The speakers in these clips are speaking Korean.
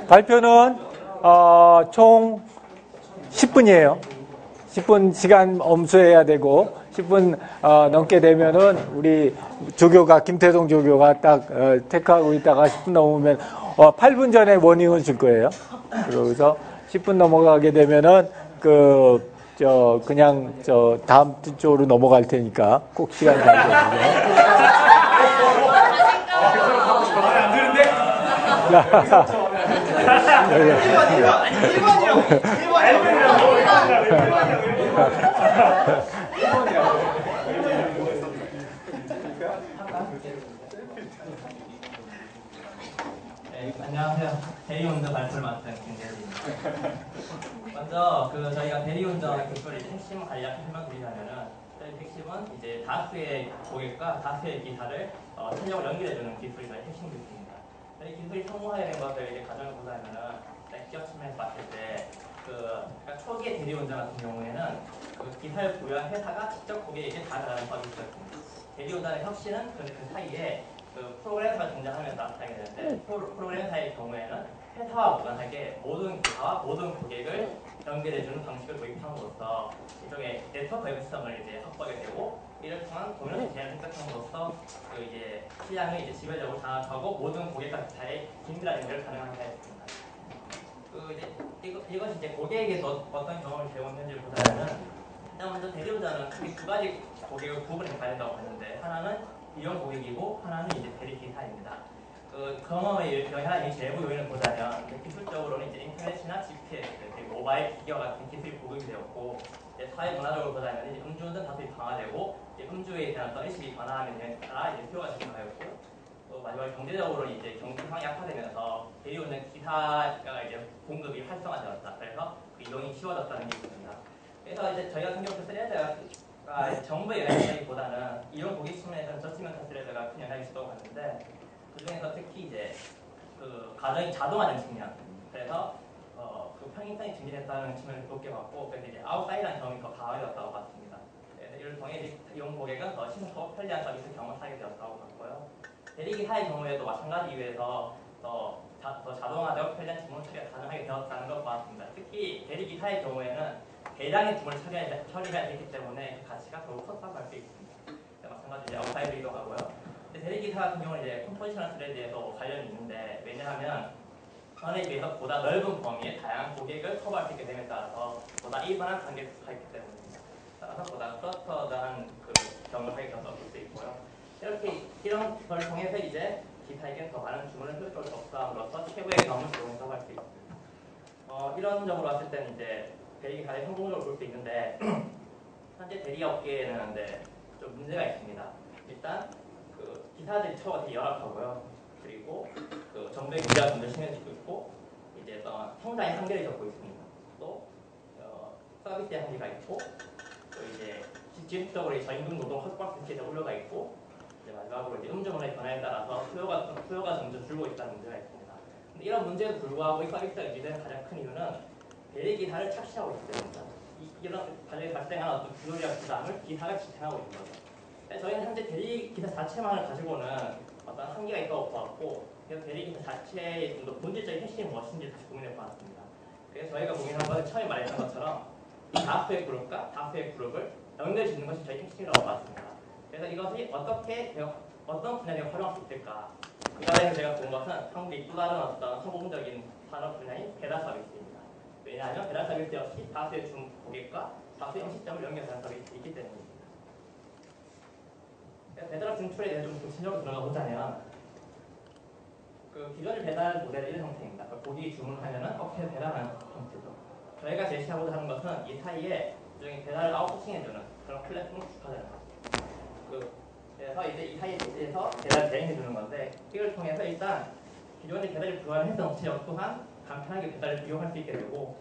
발표는 총 10분이에요. 10분 시간 엄수해야 되고 10분 넘게 되면은 우리 조교가 김태동 조교가 딱 테크하고 있다가 10분 넘으면 8분 전에 워닝을 줄 거예요. 그래서 10분 넘어가게 되면은 그냥 다음 쪽으로 넘어갈 테니까 꼭 시간 가지고. 안녕하세요. 대리운전 발표를 맡은 김대리입니다. 먼저 저희가 대리운전 기술의 핵심 간략히 설명드리자면은 저희 핵심은 이제 다수의 고객과 다수의 기사를 탄력을 연결해주는 기술이 저희 핵심 기술입니다. 저희 기술이 성공하게 된 것을 이제 가정을 보자면은 기업 측면에서 봤을 때 그러니까 초기의 대리운전 같은 경우에는 그 기사를 부여한 회사가 직접 고객에게 다가가는 서비스였습니다. 대리운전의 혁신은 그 사이에 그 프로그램사가 등장하면서 나타나게 되는데 프로그램사의 경우에는 회사와 무관하게 모든 기사와 모든 고객을 연결해주는 방식을 도입함으로써 이쪽에 네트워크 웹성을 이제 확보하게 되고 이를 통한 도면식 제한 생각함으로써 그 이제 시장을 이제 지배적으로 장악하고 모든 고객과 기사의 긴밀한 연결을 가능하게 하였습니다. 이것이 이제 고객에게서 어떤 경험을 제공했는지를 보자면은 일단 먼저 대리운전은 크게 두 가지 고객을 구분해 봐야 된다고 하는데 하나는 이용 고객이고 하나는 이제 대리 기사입니다. 그 경험의 영향이 제부 요인을 보자면 기술적으로는 이제 인터넷이나 GPS 그리고 모바일 기기와 같은 기술이 보급이 되었고 이제 사회 문화적으로 보자면 이제 음주운전 다수이 강화되고 이제 음주에 대한 어떤 의식이 변화하는 따라 이제 수요가 증가하였고 또 마지막 경제적으로 이제 경기 상황이 약화되면서 대리운전 기사가 이제 공급이 활성화되었다. 그래서 그 이동이 쉬워졌다는 게 있습니다. 그래서 이제 저희 같은 경우 스레드가 정부의 영향이보다는 이용 고객 측면에서는 저치면서 스레드가 큰 영향이 있다고 봤는데 그 중에서 특히 이제 그 가정이 자동화된 측면 그래서 그 편의성이 증진했다는 측면을 높게 봤고 그래서 이제 아웃사이드한 경험이 더 강화되었다고 봤습니다. 그래서 이를 통해 이제 이용 고객은 더 신속하고 편리한 서비스 경험을 하게 되었다고 봤고요. 대리기사의 경우에도 마찬가지 이유에서 더 자동화되고 편리한 주문 처리가 가능하게 되었다는 걸 보았습니다. 특히 대리기사의 경우에는 대량의 주문을 처리해야 되기 때문에 그 가치가 더욱 컸다고 할 수 있습니다. 마찬가지로 아웃사이드 이동하고요. 대리기사 같은 경우는 이제 컴포지셔널 스레드에도 관련이 있는데 왜냐하면 전에 비해서 보다 넓은 범위의 다양한 고객을 커버할 수 있게 됨에 따라서 보다 일반한 관계를 수사했기 때문입니다. 따라서 보다 클러스터드한 그 경험을 하게 되어서 볼 수 있고요. 이런 걸 통해서 이제 기사에게는 더 많은 주문을 효율적으로 접수함으로써 최고의 경험을 제공했다고 할 수 있습니다. 이런 점으로 봤을 때는 이제 대리기사의 성공적으로 볼 수 있는데 현재 대리업계에는 좀 문제가 있습니다. 일단 그 기사들이 처우가 되게 열악하고요. 그리고 그 정부의 규제가 점점 심해지고 있고 이제 성장의 한계를 겪고 있습니다. 또 서비스의 한계가 있고 또 이제 지속적으로 저임금 노동 확보할 수 있게 올라가 있고 이제 마지막으로 이제 음주문화의 변화에 따라서 수요가 점점 줄고 있다는 문제가 있습니다. 근데 이런 문제에도 불구하고 이 서비스가 유지되는 가장 큰 이유는 대리기사를 착시하고 있기 때문입니다. 이런 가정에 발생한 어떤 부조리와 부담을 기사가 지탱하고 있는 거죠. 저희는 현재 대리기사 자체만을 가지고는 어떤 한계가 있다고 보았고 그래서 대리기사 자체의 좀 더 본질적인 핵심이 무엇인지 다시 고민해 보았습니다. 그래서 저희가 고민한 것은 처음에 말했던 것처럼 다수의 그룹과 다수의 그룹을 연결 짓는 것이 저희 핵심이라고 봤습니다. 그래서 이것이 어떤 분야에 활용할 수 있을까? 그 자리에서 제가 본 것은 한국의 또 다른 어떤 성공적인 산업 분야인 배달 서비스입니다. 왜냐하면 배달 서비스 역시 다수의 고객과 다수의 음식점을 연결하는 서비스가 있기 때문입니다. 배달업 진출에 대해서 좀 구체적으로 들어가 보자면 그 기존의 배달 모델은 이런 형태입니다. 고객이 주문하면은 업체에서 배달하는 형태죠. 저희가 제시하고자 하는 것은 이 사이에 일종의 배달을 아웃소싱해주는 그런 플랫폼을 구축하자는 거죠. 그래서 이제 이 사이에서 배달을 대행해주는 건데 이걸 통해서 일단 기존의 배달을 불가능했던 업체 또한 간편하게 배달을 이용할 수 있게 되고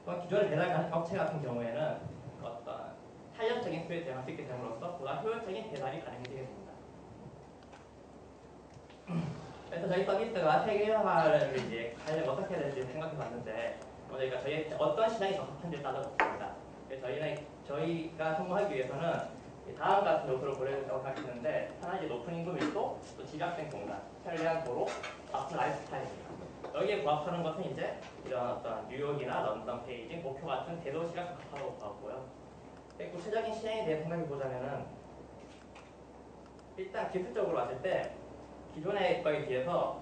또한 기존의 배달 업체 같은 경우에는 어떤 탄력적인 수요에 대응할 수 있게 됨으로써 보다 효율적인 배달이 가능해지게 됩니다. 그래서 저희 서비스가 세계화를 이제 가려면 어떻게 해야 될지 생각해봤는데 저희가 저희 어떤 시장에 적합한지를 따져봤습니다. 그래서 저희가 성공하기 위해서는 다음 같은 요소를 고려했다고 생각했는데 하나 이제 높은 인구 밀도, 또 집약된 공간, 편리한 도로, 바쁜 라이프 스타일입니다. 여기에 부합하는 것은 이제 이런 어떤 뉴욕이나 런던, 베이징, 목표 같은 대도시가 적합하다고 보았고요. 구체적인 시행에 대해 생각해 보자면은 일단 기술적으로 봤을 때 기존의 거에 비해서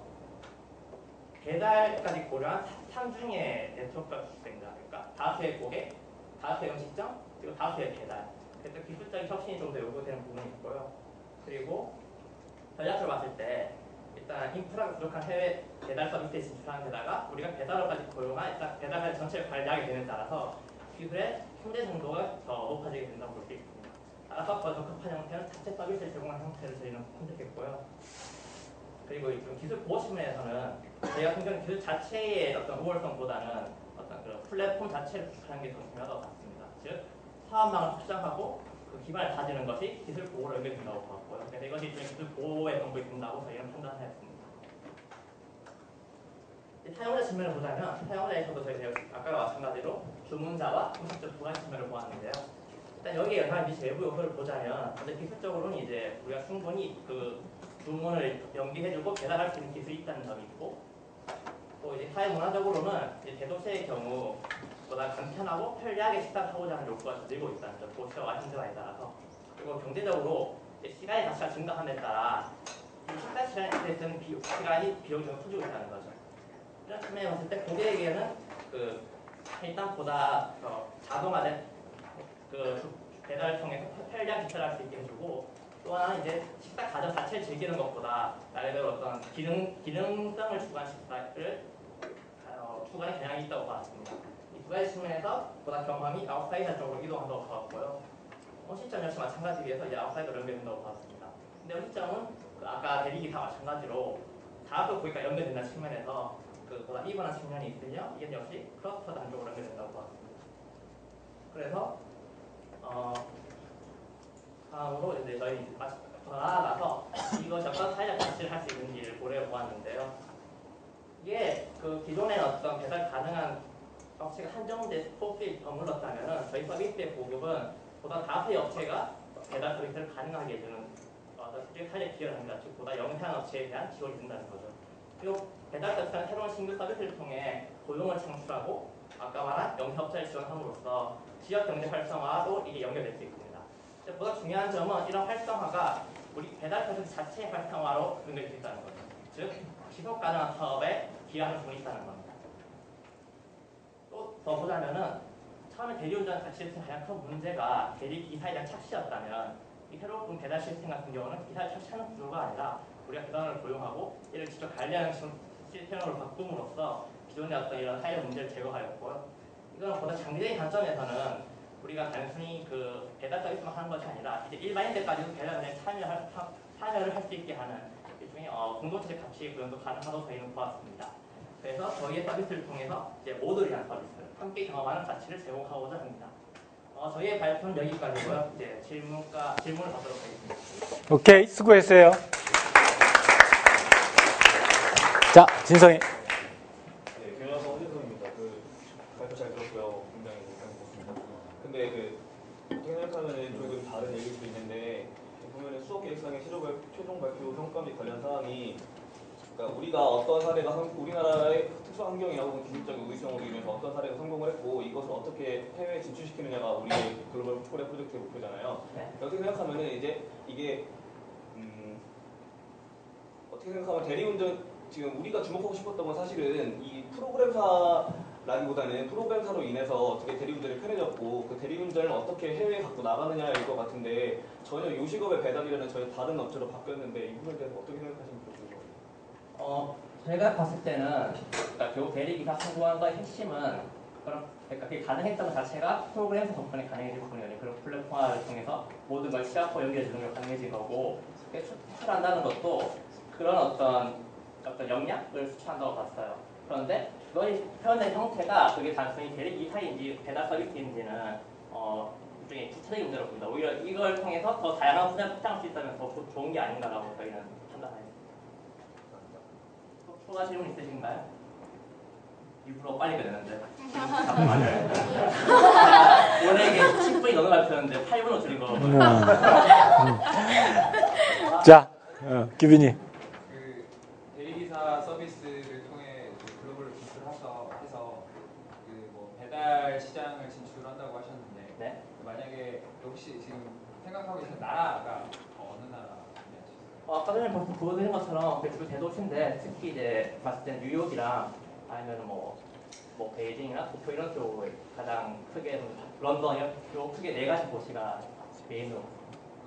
배달까지 고려한 3중의 네트워크가 구축됩니다. 그러니까 다수의 고객, 다수의 음식점, 그리고 다수의 배달. 그래서 기술적인 혁신이 좀 더 요구되는 부분이 있고요. 그리고 전략적으로 봤을 때 일단 인프라가 부족한 해외 배달 서비스에 진출하는 데다가 우리가 배달업까지 고용한 일단 배달 전체를 관리하게 되는 따라서 기술의 현재 정도가 더 높아지게 된다고 볼 수 있습니다. 따라서 더 적합한 형태는 자체 서비스를 제공하는 형태를 저희는 선택했고요. 그리고 좀 기술 보호 측면에서는 저희 같은 경우는 기술 자체의 어떤 우월성보다는 어떤 그 플랫폼 자체를 구축하는 게 더 중요하다고 봤습니다. 즉 사업망을 확장하고 그 기반을 다지는 것이 기술 보호로 연결된다고 봤고요. 그래서 이것이 일종의 기술 보호의 방법이 된다고 저희는 판단하였습니다. 사용자 측면을 보자면 사용자에서도 저희 아까와 마찬가지로 주문자와 음식점 두 가지 측면을 보았는데요. 일단 여기에 영향을 미친 외부 요소를 보자면 먼저 기술적으로는 이제 우리가 충분히 그 주문을 연기해주고 배달할 수 있는 기술이 있다는 점이 있고, 또 이제 사회 문화적으로는 이제 대도시의 경우 보다 간편하고 편리하게 식사를 하고자 하는 욕구가 늘고 있다는 점, 도시와 와신드와에 따라서. 그리고 경제적으로 시간의 가치가 증가함에 따라 식사 시간에 쓰는 시간이 비용적으로 커지고 있다는 거죠. 이런 측면에 봤을 때 고객에게는 그 일단 보다 자동화된 그 배달을 통해서 편리한 식사를 할 수 있게 해주고, 또 하나는 이제 식사 과정 자체를 즐기는 것보다 말 그대로 어떤 기능성을 추구한 식사를 추구하는 경향이 있다고 봤습니다. 이 두 가지 측면에서 보다 경험이 아웃사이더 쪽으로 이동한다고 봤고요. 음식점 역시 마찬가지로 이제 아웃사이더로 연결된다고 봤습니다. 근데 음식점은 그 아까 대리기사 마찬가지로 다수 고객과 연결된다는 측면에서 그 보다 이번한 측면이 있으며 이게 역시 클러스터 단쪽으로 연결된다고 봤습니다. 그래서 다음으로 이제 저희 더 나아가서 이것이 어떤 사회적 가치를 할 수 있는지를 고려해 보았는데요. 이게 그 기존의 어떤 배달 가능한 업체가 한정된 스코프에 머물렀다면 저희 서비스의 보급은 보다 다수의 업체가 배달 서비스를 가능하게 해주는 어떤 사회적 기여를 합니다. 즉 보다 영세한 업체에 대한 지원이 된다는 거죠. 그리고 배달 서비스는 새로운 신규 서비스를 통해 고용을 창출하고 아까 말한 영세 업체를 지원함으로써 지역 경제 활성화로 이게 연결될 수 있습니다. 보다 중요한 점은 이런 활성화가 우리 배달 서비스 자체의 활성화로 연결될 수 있다는 거죠. 즉 지속 가능한 사업에 기여하는 부분이 있다는 겁니다. 또 더 보자면은 처음에 대리운전 시스템 가장 큰 문제가 대리 기사에 대한 착시였다면 이 새로운 배달 시스템 같은 경우는 기사를 착시하는 구조가 아니라 우리가 배달원을 고용하고 이를 직접 관리하는 시스템으로 바꿈으로써 기존의 어떤 이런 사회적 문제를 제거하였고요. 이건 보다 장기적인 관점에서는 우리가 단순히 그 배달 서비스만 하는 것이 아니라 이제 일반인들까지도 배달에 참여를 할 수 있게 하는 일종의 공동체적 가치 구현도 가능하다고 저희는 보았습니다. 그래서 저희의 서비스를 통해서 이제 모두를 위한 서비스를 함께 경험하는 가치를 제공하고자 합니다. 저희의 발표는 여기까지고요. 이제 질문을 받도록 하겠습니다. 오케이, 수고했어요. 자, 진성이. 네, 경영학과 허재성입니다. 그 발표 잘 들었고요. 굉장히 잘먹었습니다. 근데 어떻게 생각하면 조금 다른 얘기일 수도 있는데 보면은 수업 계획상의 최종 발표 성과 및 관련 사항이 그러니까 우리가 어떤 사례가 우리나라의 특수 환경이나 혹은 기술적인 우위성으로 인해서 어떤 사례가 성공을 했고 이것을 어떻게 해외에 진출시키느냐가 우리의 글로벌 초콜릿 프로젝트의 목표잖아요. 어떻게 생각하면은 이제 이게 어떻게 생각하면 대리운전 지금 우리가 주목하고 싶었던 건 사실은 이 프로그램사라기보다는 프로그램사로 인해서 어떻게 대리운전이 편해졌고 그 대리운전을 어떻게 해외에 갖고 나가느냐일 것 같은데 전혀 요식업의 배달이라는 전혀 다른 업체로 바뀌었는데 이 부분에 대해서 어떻게 생각하시는지 궁금해요. 제가 봤을 때는 그러니까 결국 대리기사 성공한 거의 핵심은 그러니까 그게 가능했던 것 자체가 프로그램에서 덕분에 가능해진 부분이거든요. 그런 플랫폼화를 통해서 모든 걸 시각화 연결해주는 게 가능해진 거고 수출한다는 것도 그런 어떤 역량을 수출한다고 봤어요. 그런데 그것이 표현된 형태가 그게 단순히 대리기사인지 배달 서비스인지는 일종의 구체적인 문제로 봅니다. 오히려 이걸 통해서 더 다양한 분야를 확장할 수 있다면 더 좋은 게 아닌가라고 저희는 판단합니다. 추가 질문 있으신가요? 일부러 빨리 끝냈는데 원래 이게 10분이 넘어갈 였는데 8분으로 줄인 거거든요. 자, 규빈이. 그 대리기사 서비스를 통해 시장을 진출한다고 하셨는데 네. 만약에 혹시 지금 생각하고 계신 나라가 어느 나라 준비하셨어요? 아까 전에 벌써 보여드린 것처럼 주 대도시인데 특히 이제 봤을 때 뉴욕이랑 아니면 뭐 베이징이나 도쿄 이런 쪽을 가장 크게 런던 요 크게 네 가지 도시가 메인으로.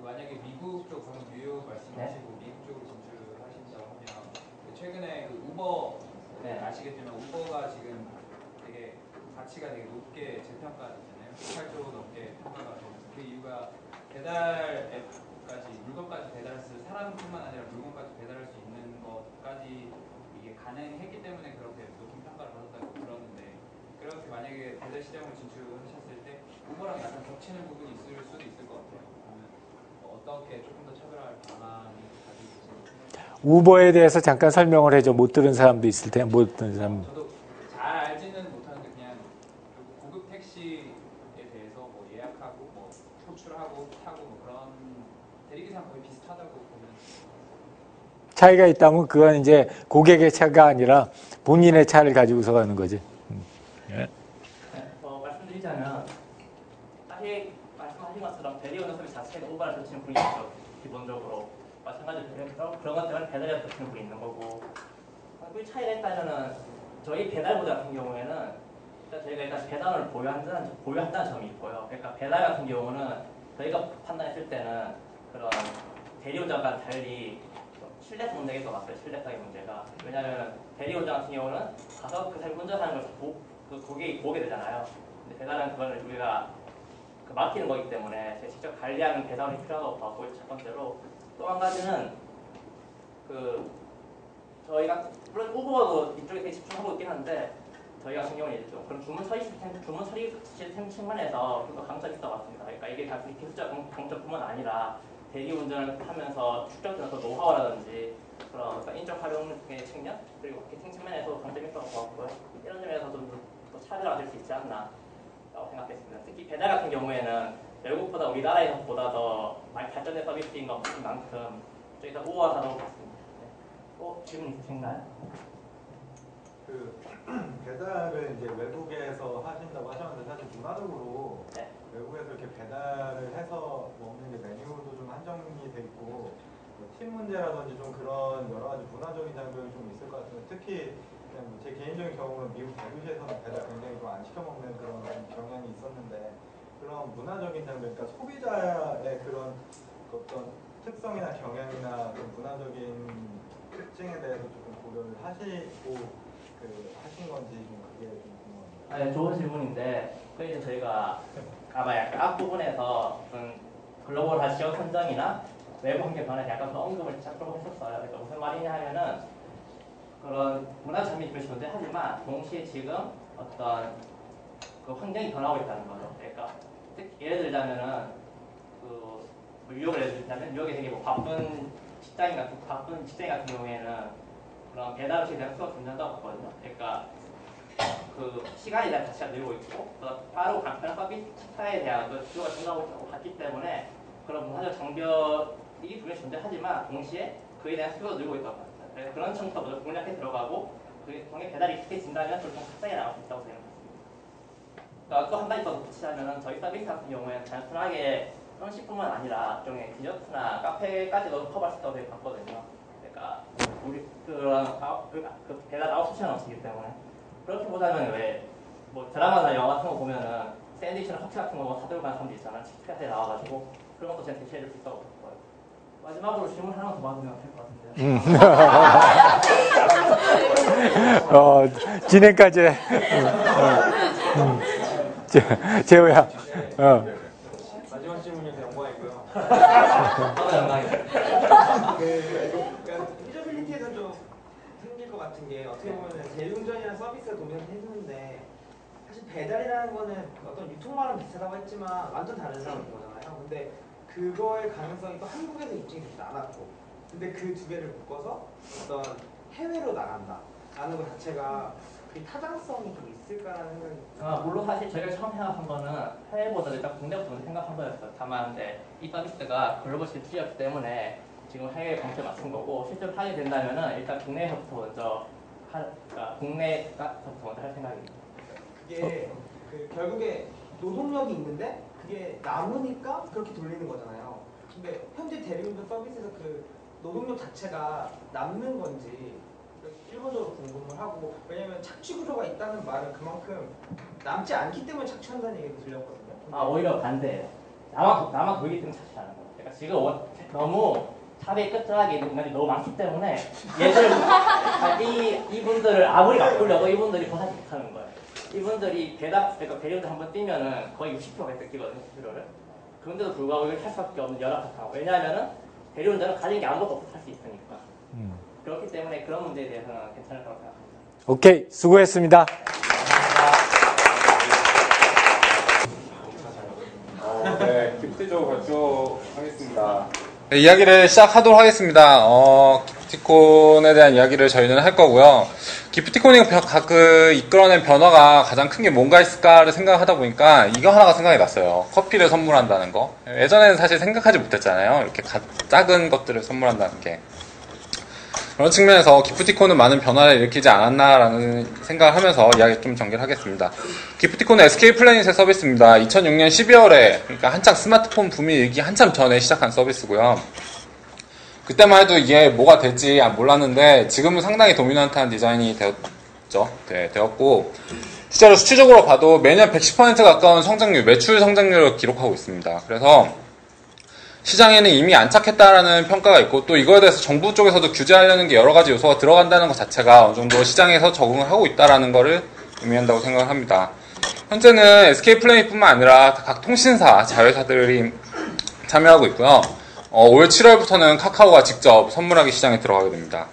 만약에 미국 쪽 방금 뉴욕 말씀하시고 미국 쪽으로 진출하신다고 하면 최근에 그 우버 네. 아시겠지만 우버가 지금 되게 가치가 되게 높게 재평가됐잖아요. 8조 넘게 평가가 되면서 그 이유가 배달 앱까지 물건까지 배달할 수 사람뿐만 아니라 물건까지 배달할 수 있는 것까지 이게 가능했기 때문에 그렇게 높은 평가를 받았다고 들었는데 그렇게 만약에 배달 시장을 진출하셨을 때 우버랑 약간 겹치는 부분이 있을 수도 있을 것 같아요. 그러면 어떻게 조금 더 차별화할 방안이 가지고 계신지. 우버에 대해서 잠깐 설명을 해줘. 못 들은 사람도 있을 텐데, 못 들은 사람. 저도 잘 알지는 못하는데 그냥 고급 택시에 대해서 뭐 예약하고 뭐 호출하고 타고 뭐 그런 대리기사랑 거의 비슷하다고 보면 차이가 있다면 그건 이제 고객의 차가 아니라 본인의 차를 가지고서 가는 거지. 예. 말씀드리자면 사실 말씀하신 것처럼 대리운전 서비스 자체가 우버를 겹치는 분이 있죠. 기본적으로 마찬가지로 그런 것 때문에 배달에 겹치는 분이 있는 거고 그 차이가 있다면은 저희 배달보다 같은 경우에는 저희가 일단 배달을 보유한다는 점이 있고요. 그러니까 배달 같은 경우는 저희가 판단했을 때는 그런 대리운전과는 달리 신뢰성 문제가 더 많아요. 신뢰성의 문제가. 왜냐하면 대리운전 같은 경우는 가서 그 사람이 운전하는 걸 그 고객이 보게 되잖아요. 근데 배달은 그걸 우리가 맡기는 거기 때문에 직접 관리하는 배달이 필요하다고 봤고 첫 번째로 또 한 가지는 저희가 물론 우버도 이쪽에 되게 집중하고 있긴 한데 저희 같은 경우는 이제 좀 그런 주문 처리 시스템 측면에서 좀 더 강점이 있다고 봤습니다. 그러니까 이게 단순히 기술적 강점뿐만 아니라 대리운전을 하면서 축적되는 노하우라든지 그런 인적 활용의 측면 그리고 마케팅 측면에서 강점이 있다고 봤고요. 이런 점에서 좀 더 차별화될 수 있지 않나 라고 생각했습니다. 특히 배달 같은 경우에는 외국보다 우리나라에서보다 더 많이 발전된 서비스인 것만큼 저희 다 우월하다고 봤습니다. 네. 질문 있으신가요? 그 배달을 이제 외국에서 하신다고 하셨는데 사실 문화적으로 네. 외국에서 이렇게 배달을 해서 먹는 게 메뉴도 좀 한정이 돼 있고 뭐팀 문제라든지 좀 그런 여러 가지 문화적인 장벽이 좀 있을 것 같은데 특히 그냥 제 개인적인 경우는 미국 대도시에서는 배달 굉장히 좀 안 시켜 먹는 그런 경향이 있었는데 그런 문화적인 장벽, 그러니까 소비자의 그런 어떤 특성이나 경향이나 그 문화적인 특징에 대해서 조금 고려를 하시고 하신 건지 좀 그게 좀 궁금합니다. 네, 좋은 질문인데 그 이제 저희가 아마 약간 앞부분에서 글로벌화 지역 선정이나 외부 환경 변화에 약간 더 언급을 조금 했었어요. 그러니까 무슨 말이냐 하면은 그런 문화 장면이 그렇지 존재 하지만 동시에 지금 어떤 그 환경이 변하고 있다는 거죠. 그러니까 예를 들자면은 뉴욕을 예를 들자면 뉴욕에 되게 뭐 바쁜 직장인 같은 경우에는 그런 배달 음식에 대한 수요가 존재한다고 봤거든요. 그러니까 그 시간에 대한 가치가 늘고 있고 빠르고 간편한 서비스 차에 대한 그 수요가 증가하고 있다고 봤기 때문에 그런 문화적 장벽이 분명히 존재하지만 동시에 그에 대한 수요가 늘고 있다고 봤어요. 그래서 그런 점부터 먼저 공략해 들어가고 그게 통해 배달이 익숙해진다면 좀 확장해 나갈 수 있다고 생각합니다. 또 한 가지 더 붙이자면 저희 서비스 같은 경우에는 단순하게 음식뿐만 아니라 일종의 디저트나 카페까지도 커버할 수 있다고 봤거든요. 그러니까 우리 그 배달 아웃소싱은 없기 때문에 그렇게보다는 왜 뭐 드라마나 영화 같은 거 보면은 샌드위치나 커피 같은 거 사들고 가는 사람들 있잖아. 치트카에 나와가지고 그런 것도 제가 대체해줄 수 있다고 봤어요. 마지막으로 질문 하나 더 받으면 될 것 같은데요. 진행까지. 재호야. 마지막 질문이 영광이고요. 영광이에요. 그러니까 피저빌리티에서 좀 생길 것 같은 게 어떻게 보면 대리운전이나 서비스가 도움을 해주는데 사실 배달이라는 거는 어떤 유통망은 비슷하다고 했지만 완전 다른 거잖아요. 근데 그거의 가능성이 또 한국에서 입증이 되지 않았고 근데 그 두 개를 묶어서 어떤 해외로 나간다라는 것 자체가 그 타당성이 좀 있을까라는 생각이 물론 사실 저희가 처음 생각한 거는 해외보다 일단 국내부터 먼저 생각한 거였어요. 다만 이 서비스가 글로벌 진출이었기 때문에 지금 해외에 방점을 맞춘 거고 실제로 하게 된다면은 일단 국내에서부터 먼저 그러니까 국내가서부터 먼저 할 생각입니다. 그게 결국에 노동력이 있는데 그게 남으니까 그렇게 돌리는 거잖아요. 근데 현재 대리운전 서비스에서 그 노동력 자체가 남는 건지 1번적으로 궁금을 하고, 왜냐면 착취 구조가 있다는 말은 그만큼 남지 않기 때문에 착취한다는 얘기가 들렸거든요. 아, 오히려 반대예요. 남아 돌기 때문에 착취하는 거예요. 그러니까 지금 너무 차비의 끝자락에 있는 인간이 너무 많기 때문에 이분들을 아무리 바꾸려고 이분들이 벗하지 못하는 거예요. 이분들이 그러니까 배려를 한번 뛰면은 거의 60%가 뺏기거든요, 수수료를. 그런데도 불구하고 이걸 할 수밖에 없는 열악한. 왜냐하면은 대리운전은 가진 게 아무것도 없고 할 수 있으니까. 그렇기 때문에 그런 문제에 대해서는 괜찮을 거라고 생각합니다. 오케이, 수고했습니다. 네, 기프티콘 발표하겠습니다. 네, 이야기를 시작하도록 하겠습니다. 기프티콘에 대한 이야기를 저희는 할 거고요. 기프티콘이 이끌어낸 변화가 가장 큰 게 뭔가 있을까를 생각하다 보니까 이거 하나가 생각이 났어요. 커피를 선물한다는 거. 예전에는 사실 생각하지 못했잖아요. 이렇게 작은 것들을 선물한다는 게. 그런 측면에서 기프티콘은 많은 변화를 일으키지 않았나라는 생각을 하면서 이야기 좀 전개를 하겠습니다. 기프티콘은 SK 플래닛의 서비스입니다. 2006년 12월에, 그러니까 한창 스마트폰 붐이 일기 한참 전에 시작한 서비스고요. 그때만 해도 이게 뭐가 될지 몰랐는데 지금은 상당히 도미넌트한 디자인이 되었고, 실제로 수치적으로 봐도 매년 110% 가까운 성장률, 매출 성장률을 기록하고 있습니다. 그래서 시장에는 이미 안착했다라는 평가가 있고, 또 이거에 대해서 정부 쪽에서도 규제하려는 게 여러 가지 요소가 들어간다는 것 자체가 어느 정도 시장에서 적응을 하고 있다라는 것을 의미한다고 생각을 합니다. 현재는 SK 플래닛뿐만 아니라 각 통신사, 자회사들이 참여하고 있고요. 올 7월부터는 카카오가 직접 선물하기 시장에 들어가게 됩니다.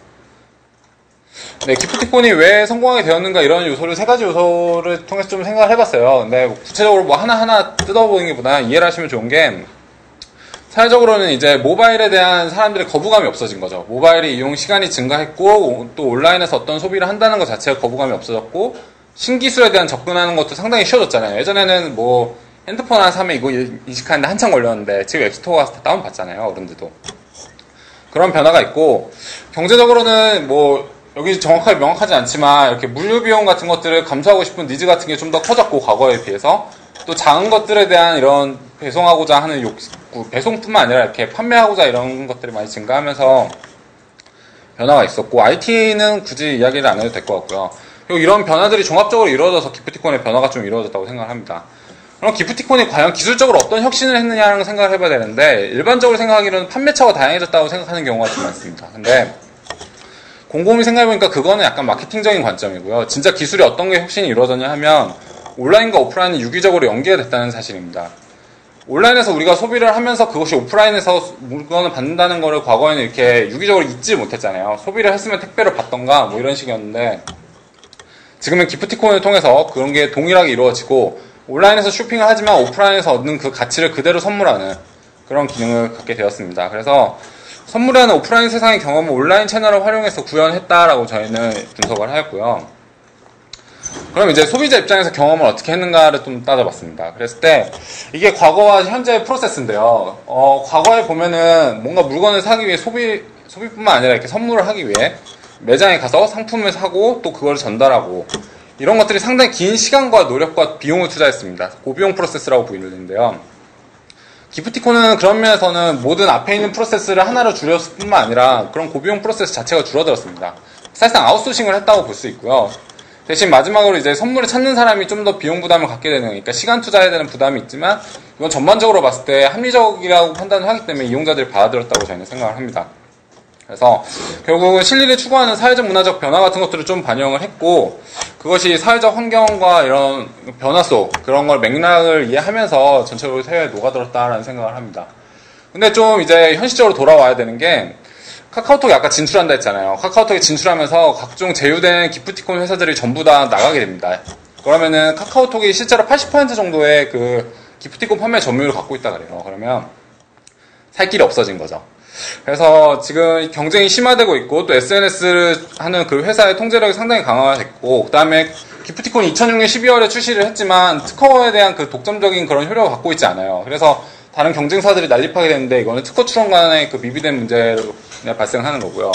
네, 기프티콘이 왜 성공하게 되었는가 이런 요소를 세 가지 요소를 통해서 좀 생각을 해봤어요. 근데 구체적으로 뭐 하나하나 뜯어보는 것보다 이해를 하시면 좋은 게, 사회적으로는 이제 모바일에 대한 사람들의 거부감이 없어진 거죠. 모바일의 이용 시간이 증가했고, 또 온라인에서 어떤 소비를 한다는 것 자체가 거부감이 없어졌고, 신기술에 대한 접근하는 것도 상당히 쉬워졌잖아요. 예전에는 뭐 핸드폰 하나 사면 이거 인식하는데 한참 걸렸는데 지금 앱스토어 가서 다 다운받잖아요, 어른들도. 그런 변화가 있고, 경제적으로는 뭐 여기 정확하게 명확하지 않지만 이렇게 물류 비용 같은 것들을 감수하고 싶은 니즈 같은 게 좀 더 커졌고, 과거에 비해서. 또 작은 것들에 대한 이런 배송하고자 하는 욕구, 배송뿐만 아니라 이렇게 판매하고자 이런 것들이 많이 증가하면서 변화가 있었고, IT는 굳이 이야기를 안 해도 될 것 같고요. 그리고 이런 변화들이 종합적으로 이루어져서 기프티콘의 변화가 좀 이루어졌다고 생각을 합니다. 그럼 기프티콘이 과연 기술적으로 어떤 혁신을 했느냐라는 생각을 해봐야 되는데, 일반적으로 생각하기로는 판매처가 다양해졌다고 생각하는 경우가 좀 많습니다. 근데 곰곰이 생각해보니까 그거는 약간 마케팅적인 관점이고요. 진짜 기술이 어떤 게 혁신이 이루어졌냐 하면 온라인과 오프라인이 유기적으로 연계가 됐다는 사실입니다. 온라인에서 우리가 소비를 하면서 그것이 오프라인에서 물건을 받는다는 거를 과거에는 이렇게 유기적으로 잊지 못했잖아요. 소비를 했으면 택배를 받던가 뭐 이런 식이었는데, 지금은 기프티콘을 통해서 그런 게 동일하게 이루어지고, 온라인에서 쇼핑을 하지만 오프라인에서 얻는 그 가치를 그대로 선물하는 그런 기능을 갖게 되었습니다. 그래서 선물하는 오프라인 세상의 경험을 온라인 채널을 활용해서 구현했다라고 저희는 분석을 하였고요. 그럼 이제 소비자 입장에서 경험을 어떻게 했는가를 좀 따져봤습니다. 그랬을 때 이게 과거와 현재의 프로세스인데요. 과거에 보면은 뭔가 물건을 사기 위해 소비뿐만 아니라 이렇게 선물을 하기 위해 매장에 가서 상품을 사고 또 그걸 전달하고, 이런 것들이 상당히 긴 시간과 노력과 비용을 투자했습니다. 고비용 프로세스라고 부르는데요. 기프티콘은 그런 면에서는 모든 앞에 있는 프로세스를 하나로 줄였을 뿐만 아니라 그런 고비용 프로세스 자체가 줄어들었습니다. 사실상 아웃소싱을 했다고 볼 수 있고요. 대신 마지막으로 이제 선물을 찾는 사람이 좀 더 비용 부담을 갖게 되는 거니까 시간 투자해야 되는 부담이 있지만, 이건 전반적으로 봤을 때 합리적이라고 판단을 하기 때문에 이용자들이 받아들였다고 저희는 생각을 합니다. 그래서 결국은 실리를 추구하는 사회적 문화적 변화 같은 것들을 좀 반영을 했고, 그것이 사회적 환경과 이런 변화 속 그런 걸 맥락을 이해하면서 전체적으로 사회에 녹아들었다라는 생각을 합니다. 근데 좀 이제 현실적으로 돌아와야 되는 게, 카카오톡이 아까 진출한다 했잖아요. 카카오톡이 진출하면서 각종 제휴된 기프티콘 회사들이 전부 다 나가게 됩니다. 그러면은 카카오톡이 실제로 80% 정도의 그 기프티콘 판매 점유율을 갖고 있다 그래요. 그러면 살 길이 없어진 거죠. 그래서 지금 경쟁이 심화되고 있고, 또 SNS를 하는 그 회사의 통제력이 상당히 강화됐고, 그 다음에 기프티콘이 2006년 12월에 출시를 했지만 특허에 대한 그 독점적인 그런 효력을 갖고 있지 않아요. 그래서 다른 경쟁사들이 난립하게 되는데, 이거는 특허 출원 간의 그 미비된 문제로 발생하는 거고요.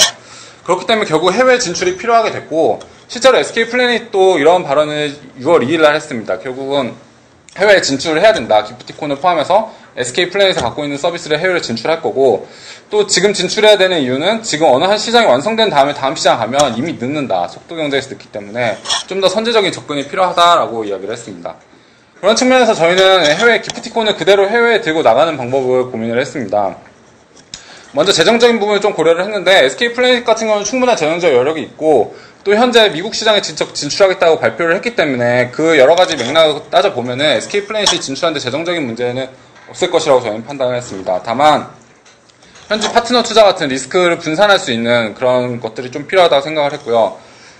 그렇기 때문에 결국 해외 진출이 필요하게 됐고, 실제로 SK 플래닛도 이런 발언을 6월 2일 날 했습니다. 결국은 해외에 진출을 해야 된다. 기프티콘을 포함해서 SK 플래닛에 갖고 있는 서비스를 해외로 진출할 거고, 또 지금 진출해야 되는 이유는 지금 어느 한 시장이 완성된 다음에 다음 시장 가면 이미 늦는다. 속도 경제에서 늦기 때문에 좀 더 선제적인 접근이 필요하다라고 이야기를 했습니다. 그런 측면에서 저희는 해외 기프티콘을 그대로 해외에 들고 나가는 방법을 고민을 했습니다. 먼저 재정적인 부분을 좀 고려를 했는데, SK 플래닛 같은 경우는 충분한 재정적 여력이 있고, 또 현재 미국 시장에 직접 진출하겠다고 발표를 했기 때문에 그 여러 가지 맥락을 따져보면은 SK 플래닛이 진출하는데 재정적인 문제는 없을 것이라고 저희는 판단을 했습니다. 다만 현지 파트너 투자 같은 리스크를 분산할 수 있는 그런 것들이 좀 필요하다고 생각을 했고요.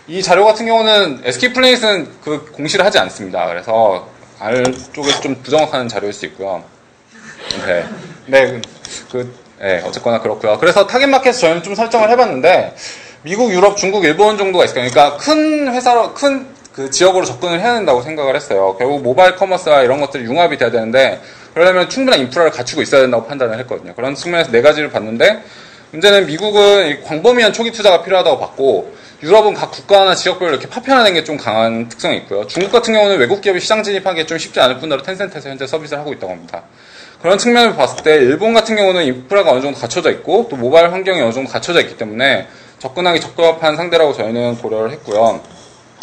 이 자료 같은 경우는 SK 플래닛은 그 공시를 하지 않습니다. 그래서 안쪽에서 좀 부정확한 자료일 수 있고요. 어쨌거나 그렇고요. 그래서 타겟 마켓에서 저희는 좀 설정을 해봤는데, 미국, 유럽, 중국, 일본 정도가 있어요. 그러니까 큰 회사로, 큰 그 지역으로 접근을 해야 된다고 생각을 했어요. 결국 모바일 커머스와 이런 것들이 융합이 돼야 되는데, 그러려면 충분한 인프라를 갖추고 있어야 된다고 판단을 했거든요. 그런 측면에서 4가지를 봤는데, 문제는 미국은 광범위한 초기 투자가 필요하다고 봤고, 유럽은 각 국가나 지역별로 이렇게 파편화된 게 좀 강한 특성이 있고요. 중국 같은 경우는 외국 기업이 시장 진입하기 좀 쉽지 않을 뿐더러 텐센트에서 현재 서비스를 하고 있다고 합니다. 그런 측면을 봤을 때 일본 같은 경우는 인프라가 어느 정도 갖춰져 있고, 또 모바일 환경이 어느 정도 갖춰져 있기 때문에 접근하기 적합한 상대라고 저희는 고려를 했고요.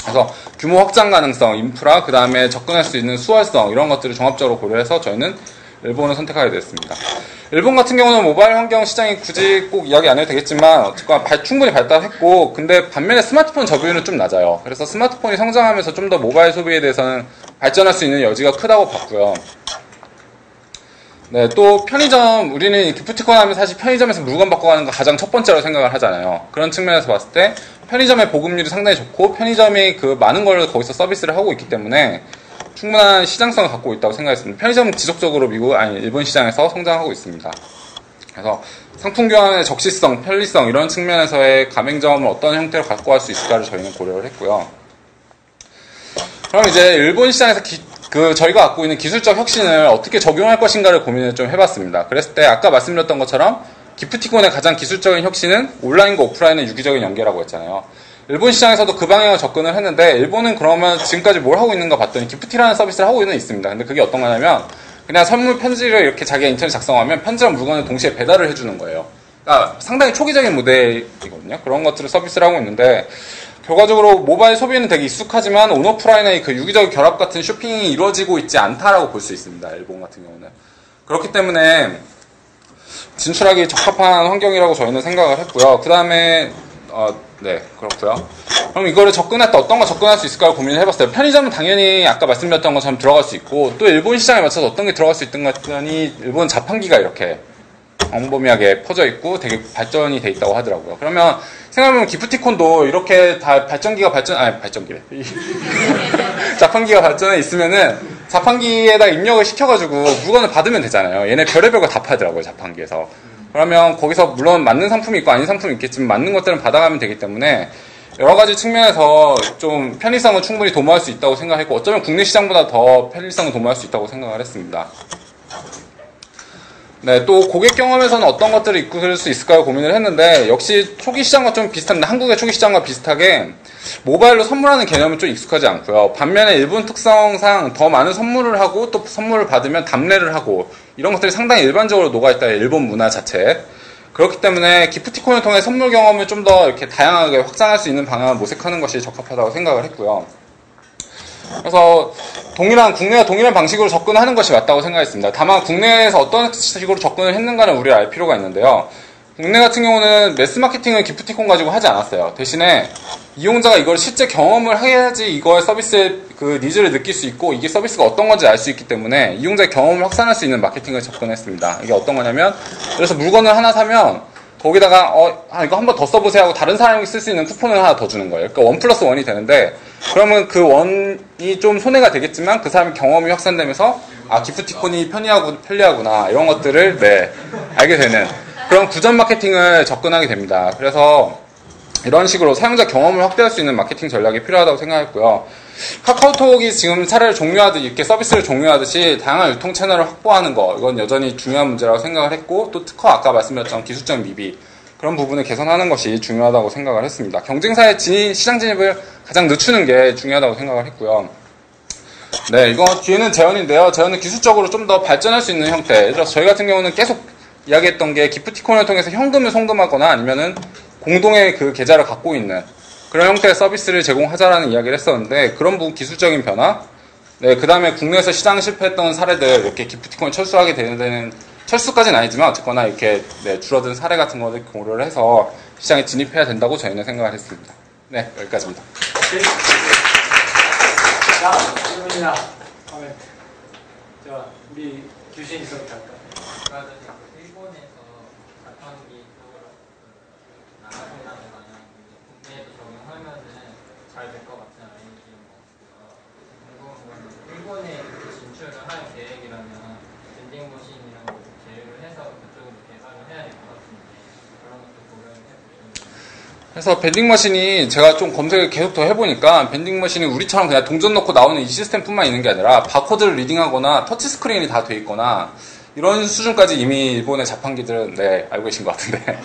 그래서 규모 확장 가능성, 인프라, 그 다음에 접근할 수 있는 수월성, 이런 것들을 종합적으로 고려해서 저희는 일본을 선택하게 됐습니다. 일본 같은 경우는 모바일 환경 시장이 굳이 꼭 이야기 안 해도 되겠지만, 어쨌거나 충분히 발달했고, 근데 반면에 스마트폰 점유율은 좀 낮아요. 그래서 스마트폰이 성장하면서 좀 더 모바일 소비에 대해서는 발전할 수 있는 여지가 크다고 봤고요. 네, 또 편의점, 우리는 기프티콘 하면 사실 편의점에서 물건 바꿔가는 거 가장 첫 번째로 생각을 하잖아요. 그런 측면에서 봤을 때 편의점의 보급률이 상당히 좋고, 편의점이 그 많은 걸 거기서 서비스를 하고 있기 때문에 충분한 시장성을 갖고 있다고 생각했습니다. 편의점은 지속적으로 일본 시장에서 성장하고 있습니다. 그래서 상품 교환의 적시성, 편리성 이런 측면에서의 가맹점을 어떤 형태로 갖고 갈 수 있을까를 저희는 고려를 했고요. 그럼 이제 일본 시장에서 저희가 갖고 있는 기술적 혁신을 어떻게 적용할 것인가를 고민을 좀 해봤습니다. 그랬을 때 아까 말씀드렸던 것처럼 기프티콘의 가장 기술적인 혁신은 온라인과 오프라인의 유기적인 연계라고 했잖아요. 일본 시장에서도 그 방향으로 접근을 했는데, 일본은 그러면 지금까지 뭘 하고 있는가 봤더니 기프티라는 서비스를 하고 있습니다. 근데 그게 어떤 거냐면 그냥 선물 편지를 이렇게 자기가 인터넷 작성하면 편지랑 물건을 동시에 배달을 해주는 거예요. 그러니까 상당히 초기적인 모델이거든요. 그런 것들을 서비스를 하고 있는데, 결과적으로 모바일 소비는 되게 익숙하지만 온오프라인의 그 유기적 결합 같은 쇼핑이 이루어지고 있지 않다라고 볼 수 있습니다. 일본 같은 경우는. 그렇기 때문에 진출하기 적합한 환경이라고 저희는 생각을 했고요. 그 다음에 네, 그렇고요. 그럼 이거를 접근할 때 어떤 거 접근할 수 있을까를 고민을 해봤어요. 편의점은 당연히 아까 말씀드렸던 것처럼 들어갈 수 있고, 또 일본 시장에 맞춰서 어떤 게 들어갈 수 있던가 했더니 일본 자판기가 이렇게 광범위하게 퍼져 있고 되게 발전이 돼 있다고 하더라고요. 그러면 생각해보면 기프티콘도 이렇게 다 자판기가 발전해 있으면은 자판기에다 입력을 시켜가지고 물건을 받으면 되잖아요. 얘네 별의별 거 다 팔더라고요, 자판기에서. 그러면 거기서 물론 맞는 상품이 있고 아닌 상품이 있겠지만 맞는 것들은 받아가면 되기 때문에 여러 가지 측면에서 좀 편의성은 충분히 도모할 수 있다고 생각했고, 어쩌면 국내 시장보다 더 편리성을 도모할 수 있다고 생각을 했습니다. 네, 또 고객 경험에서는 어떤 것들을 이끌 수 있을까요? 고민을 했는데, 역시 초기 시장과 좀 비슷합니다. 한국의 초기 시장과 비슷하게 모바일로 선물하는 개념은 좀 익숙하지 않고요. 반면에 일본 특성상 더 많은 선물을 하고 또 선물을 받으면 답례를 하고 이런 것들이 상당히 일반적으로 녹아있다, 일본 문화 자체에. 그렇기 때문에 기프티콘을 통해 선물 경험을 좀 더 이렇게 다양하게 확장할 수 있는 방향을 모색하는 것이 적합하다고 생각을 했고요. 그래서 국내와 동일한 방식으로 접근하는 것이 맞다고 생각했습니다. 다만 국내에서 어떤 식으로 접근을 했는가는 우리가 알 필요가 있는데요. 국내 같은 경우는 매스 마케팅을 기프티콘 가지고 하지 않았어요. 대신에 이용자가 이걸 실제 경험을 해야지 이거의 서비스의 그 니즈를 느낄 수 있고 이게 서비스가 어떤 건지 알 수 있기 때문에 이용자의 경험을 확산할 수 있는 마케팅을 접근했습니다. 이게 어떤 거냐면, 그래서 물건을 하나 사면 거기다가 이거 한번 더 써보세요 하고 다른 사람이 쓸 수 있는 쿠폰을 하나 더 주는 거예요. 그러니까 1+1이 되는데, 그러면 그 1이 좀 손해가 되겠지만 그 사람의 경험이 확산되면서 기프티콘이 편리하구나 이런 것들을 알게 되는 그런 구전 마케팅을 접근하게 됩니다. 그래서 이런 식으로 사용자 경험을 확대할 수 있는 마케팅 전략이 필요하다고 생각했고요. 카카오톡이 지금 사례를 종료하듯이 이렇게 서비스를 종료하듯이 다양한 유통 채널을 확보하는 거, 이건 여전히 중요한 문제라고 생각을 했고, 또 특허 아까 말씀드렸던 기술적 미비 그런 부분을 개선하는 것이 중요하다고 생각을 했습니다. 경쟁사의 시장 진입을 가장 늦추는 게 중요하다고 생각을 했고요. 네, 이거 뒤에는 재현인데요. 재현은 기술적으로 좀 더 발전할 수 있는 형태. 예를 들어서 저희 같은 경우는 계속 이야기했던 게 기프티콘을 통해서 현금을 송금하거나 아니면은 공동의 그 계좌를 갖고 있는 그런 형태의 서비스를 제공하자라는 이야기를 했었는데, 그런 부분 기술적인 변화, 네, 그 다음에 국내에서 시장 실패했던 사례들, 이렇게 기프티콘을 철수하게 되는, 철수까지는 아니지만 어쨌거나 이렇게 네, 줄어든 사례 같은 것을 고려를 해서 시장에 진입해야 된다고 저희는 생각을 했습니다. 네, 여기까지입니다. 자, 질문이나 코멘트. 자, 우리 규신 있었다 할까? 일본에서 자판기 쪽으로 나가신다는 거는 국내에도 적용하면은 잘 될 것 같지 않은지 궁금한 건, 일본에 진출을 할 계획이라면 밴딩 머신이랑 제휴를 해서 그쪽으로 개발을 해야 될 것 같은데 그런 것도 고려를 해보시면. 그래서 밴딩머신이 제가 좀 검색을 계속 더 해보니까 밴딩머신이 우리처럼 그냥 동전 넣고 나오는 이 시스템뿐만 있는 게 아니라 바코드를 리딩하거나 터치스크린이 다 돼 있거나 이런 수준까지 이미 일본의 자판기들은 네, 알고 계신 것 같은데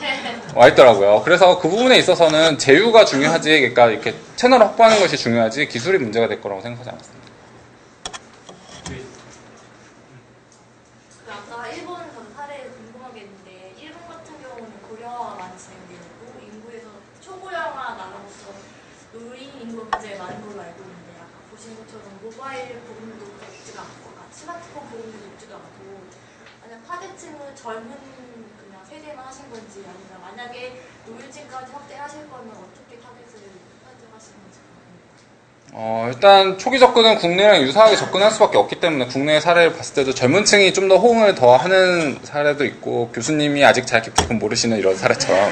와 있더라고요. 그래서 그 부분에 있어서는 제휴가 중요하지, 그러니까 이렇게 채널을 확보하는 것이 중요하지 기술이 문제가 될 거라고 생각하지 않았습니다. 아까 일본 사례 궁금한 게 있는데, 일본 같은 경우는 고령화가 많이 진행되고 인구에서 초고령화 나라로서 노인 인구가 굉장히 많은 걸로 알고 있는데, 아까 보신 것처럼 모바일 보급률도 높지가 않고, 스마트폰 보급률도 높지도 않고, 만약 타겟층은 젊은 그냥 세대만 하신 건지, 아니면 만약에 노인층까지 확대하실 거면 어떻게 타겟을 설정하시는 건지. 일단 초기 접근은 국내랑 유사하게 접근할 수밖에 없기 때문에 국내 사례를 봤을 때도 젊은 층이 좀 더 호응을 더 하는 사례도 있고, 교수님이 아직 잘 기프티콘 모르시는 이런 사례처럼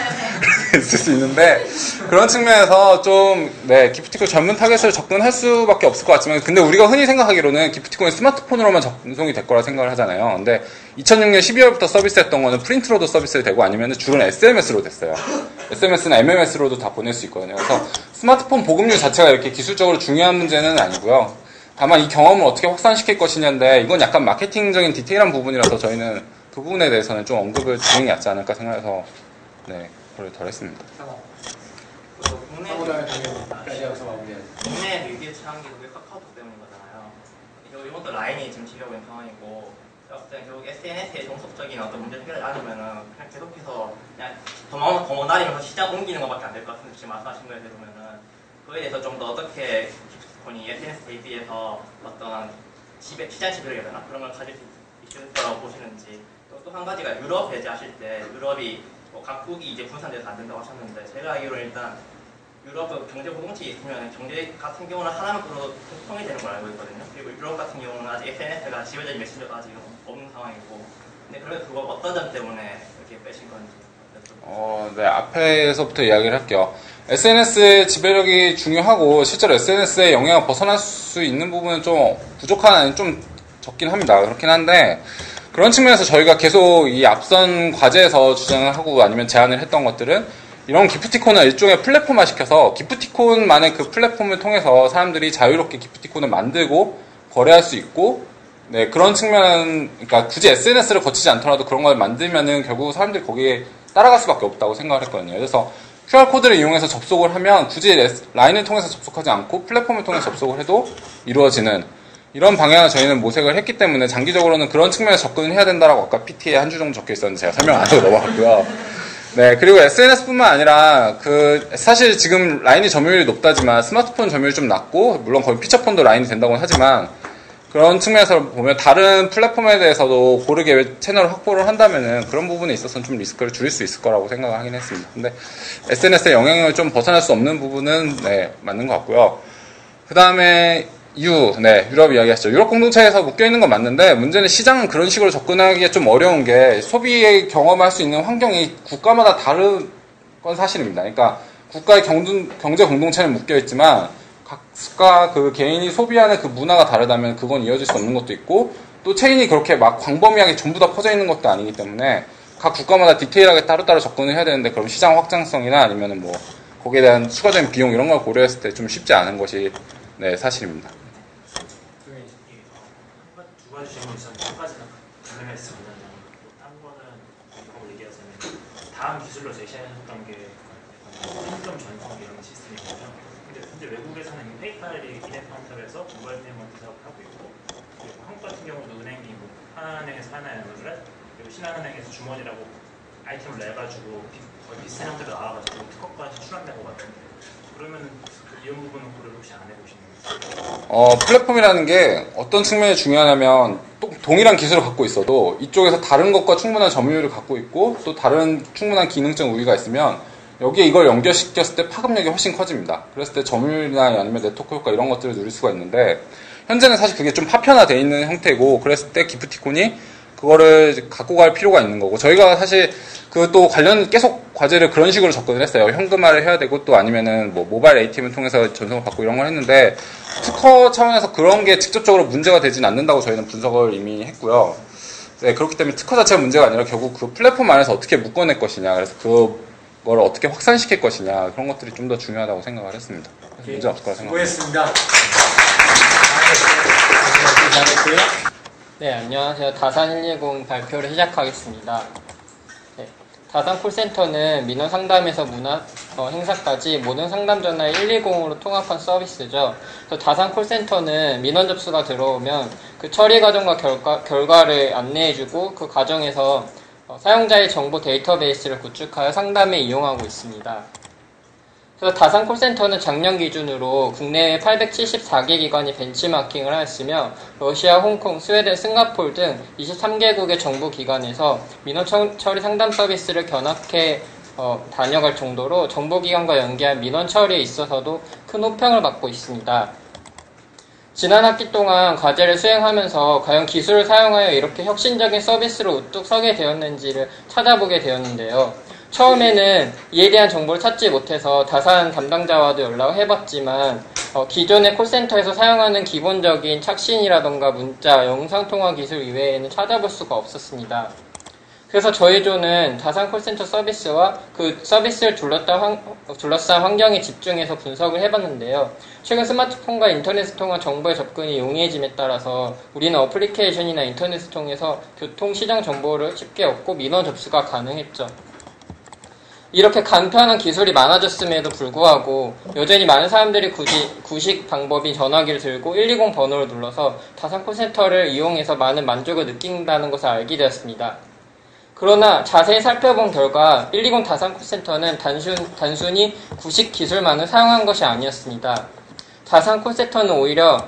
있을 수 있는데, 그런 측면에서 좀 네, 기프티콘 젊은 타겟을 접근할 수밖에 없을 것 같지만, 근데 우리가 흔히 생각하기로는 기프티콘이 스마트폰으로만 전송이 될 거라 생각을 하잖아요. 근데 2006년 12월부터 서비스했던 거는 프린트로도 서비스되고 아니면 주로는 SMS로 됐어요. SMS는 MMS로도 다 보낼 수 있거든요. 그래서 스마트폰 보급률 자체가 이렇게 기술적으로 중요한 문제는 아니고요. 다만 이 경험을 어떻게 확산시킬 것이냐인데, 이건 약간 마케팅적인 디테일한 부분이라서 저희는 그 부분에 대해서는 좀 언급을 드리는 게 낫지 않을까 생각해서 네, 그걸 덜 했습니다. 국내 리뷰 창기도 카카오톡 때문인 거잖아요. 이것도 라인이 지금 지려고 있는 상황이고, 결국 SNS의 정석적인 어떤 문제를 해결하지 않으면은 그냥 계속해서 그냥 더 나리면서 시장 옮기는 것밖에 안 될 것 같은데, 지금 말씀하신 거에 대해서는 그거에 대해서 좀 더 어떻게 기프티콘이 SNS 대비해서 어떤 시장 지배를 해야 되나? 그런 걸 가질 수 있을 거라고 보시는지. 또 한 가지가 유럽 배제하실 때, 유럽이 각국이 이제 분산돼서 안 된다고 하셨는데, 제가 알기로는 일단 유럽 경제 공동체에 있으면 경제 같은 경우는 하나만 통통이 되는 걸 알고 있거든요. 그리고 유럽 같은 경우는 아직 SNS가 지배적인 메신저가 아직 없는 상황이고, 근데 그래서 그거 어떤 점 때문에 이렇게 빼신 건지. 네, 앞에서부터 이야기를 할게요. SNS의 지배력이 중요하고, 실제로 SNS의 영향을 벗어날 수 있는 부분은 좀 부족한, 아니 좀 적긴 합니다. 그렇긴 한데, 그런 측면에서 저희가 계속 이 앞선 과제에서 주장을 하고 아니면 제안을 했던 것들은, 이런 기프티콘을 일종의 플랫폼화 시켜서 기프티콘만의 그 플랫폼을 통해서 사람들이 자유롭게 기프티콘을 만들고 거래할 수 있고, 네, 그런 측면, 그러니까 굳이 SNS를 거치지 않더라도 그런 걸 만들면은 결국 사람들이 거기에 따라갈 수밖에 없다고 생각을 했거든요. 그래서 QR코드를 이용해서 접속을 하면 굳이 라인을 통해서 접속하지 않고 플랫폼을 통해서 접속을 해도 이루어지는 이런 방향을 저희는 모색을 했기 때문에 장기적으로는 그런 측면에서 접근을 해야 된다라고 아까 PT에 한 줄 정도 적혀 있었는데 제가 설명 안 하고 넘어갔고요. 네, 그리고 SNS뿐만 아니라 사실 지금 라인이 점유율이 높다지만 스마트폰 점유율이 좀 낮고, 물론 거의 피처폰도 라인이 된다고는 하지만, 그런 측면에서 보면 다른 플랫폼에 대해서도 고르게 채널을 확보를 한다면은 그런 부분에 있어서는 좀 리스크를 줄일 수 있을 거라고 생각을 하긴 했습니다. 근데 SNS의 영향을 좀 벗어날 수 없는 부분은 네, 맞는 것 같고요. 그 다음에 유럽 이야기하시죠. 유럽 공동체에서 묶여있는 건 맞는데, 문제는 시장은 그런 식으로 접근하기가 좀 어려운 게, 소비의 경험할 수 있는 환경이 국가마다 다른 건 사실입니다. 그러니까 국가의 경제 공동체는 묶여있지만 각각 그 개인이 소비하는 그 문화가 다르다면 그건 이어질 수 없는 것도 있고, 또 체인이 그렇게 막 광범위하게 전부 다 퍼져 있는 것도 아니기 때문에 각 국가마다 디테일하게 따로따로 접근을 해야 되는데, 그럼 시장 확장성이나 아니면은 뭐 거기에 대한 추가적인 비용 이런 걸 고려했을 때 좀 쉽지 않은 것이 네, 사실입니다. 두 가지 질문이 있었는데 한 가지는 가능했으면 다른 거는 얘기하자면 다음 기술로 제시하셨던 게 편의점 전송 이런 시스템이거든요. 근데 현재 외국에서는 이 페이팔이 인앱 카운터에서 모바일 페이먼트 사업을 하고 있고, 그리고 한국 같은 경우도 은행이 뭐 하나은행에서 하나은행을, 그리고 신한은행에서 주머니라고 아이템을 내가지고 거의 비슷한 형태로 나와가지고 특허까지 출한된 것 같은데, 그러면 이런 부분은 고려를 혹시 안 해보시는 거예요? 플랫폼이라는 게 어떤 측면이 중요하냐면 동일한 기술을 갖고 있어도 이쪽에서 다른 것과 충분한 점유율을 갖고 있고 또 다른 충분한 기능적 우위가 있으면 여기에 이걸 연결시켰을 때 파급력이 훨씬 커집니다. 그랬을 때 점유율이나 아니면 네트워크 효과 이런 것들을 누릴 수가 있는데, 현재는 사실 그게 좀 파편화되어 있는 형태고, 그랬을 때 기프티콘이 그거를 갖고 갈 필요가 있는 거고, 저희가 사실 그 또 관련 계속 과제를 그런 식으로 접근을 했어요. 현금화를 해야 되고 또 아니면은 뭐 모바일 ATM을 통해서 전송을 받고 이런 걸 했는데, 특허 차원에서 그런 게 직접적으로 문제가 되진 않는다고 저희는 분석을 이미 했고요. 네, 그렇기 때문에 특허 자체가 문제가 아니라 결국 그 플랫폼 안에서 어떻게 묶어낼 것이냐, 그래서 그걸 어떻게 확산시킬 것이냐, 그런 것들이 좀 더 중요하다고 생각을 했습니다. 문제 없을 거라 생각합니다. 수고했습니다. 네, 안녕하세요. 다산 120 발표를 시작하겠습니다. 네, 다산 콜센터는 민원 상담에서 문화 행사까지 모든 상담 전화를 120으로 통합한 서비스죠. 그래서 다산 콜센터는 민원 접수가 들어오면 그 처리 과정과 결과를 안내해주고, 그 과정에서 사용자의 정보 데이터베이스를 구축하여 상담에 이용하고 있습니다. 그래서 다산 콜센터는 작년 기준으로 국내외 874개 기관이 벤치마킹을 하였으며, 러시아, 홍콩, 스웨덴, 싱가포르 등 23개국의 정부기관에서 민원 처리 상담 서비스를 견학해 다녀갈 정도로 정보기관과 연계한 민원 처리에 있어서도 큰 호평을 받고 있습니다. 지난 학기 동안 과제를 수행하면서 과연 기술을 사용하여 이렇게 혁신적인 서비스로 우뚝 서게 되었는지를 찾아보게 되었는데요. 처음에는 이에 대한 정보를 찾지 못해서 다산 담당자와도 연락을 해봤지만 기존의 콜센터에서 사용하는 기본적인 착신이라던가 문자, 영상통화 기술 이외에는 찾아볼 수가 없었습니다. 그래서 저희 조는 다산 콜센터 서비스와 그 서비스를 둘러싼 환경에 집중해서 분석을 해봤는데요. 최근 스마트폰과 인터넷을 통한 정보의 접근이 용이해짐에 따라서 우리는 어플리케이션이나 인터넷을 통해서 교통, 시장 정보를 쉽게 얻고 민원 접수가 가능했죠. 이렇게 간편한 기술이 많아졌음에도 불구하고 여전히 많은 사람들이 구식 방법인 전화기를 들고 120 번호를 눌러서 다산 콜센터를 이용해서 많은 만족을 느낀다는 것을 알게 되었습니다. 그러나 자세히 살펴본 결과 120 다산 콜센터는 단순히 구식 기술만을 사용한 것이 아니었습니다. 다산 콜센터는 오히려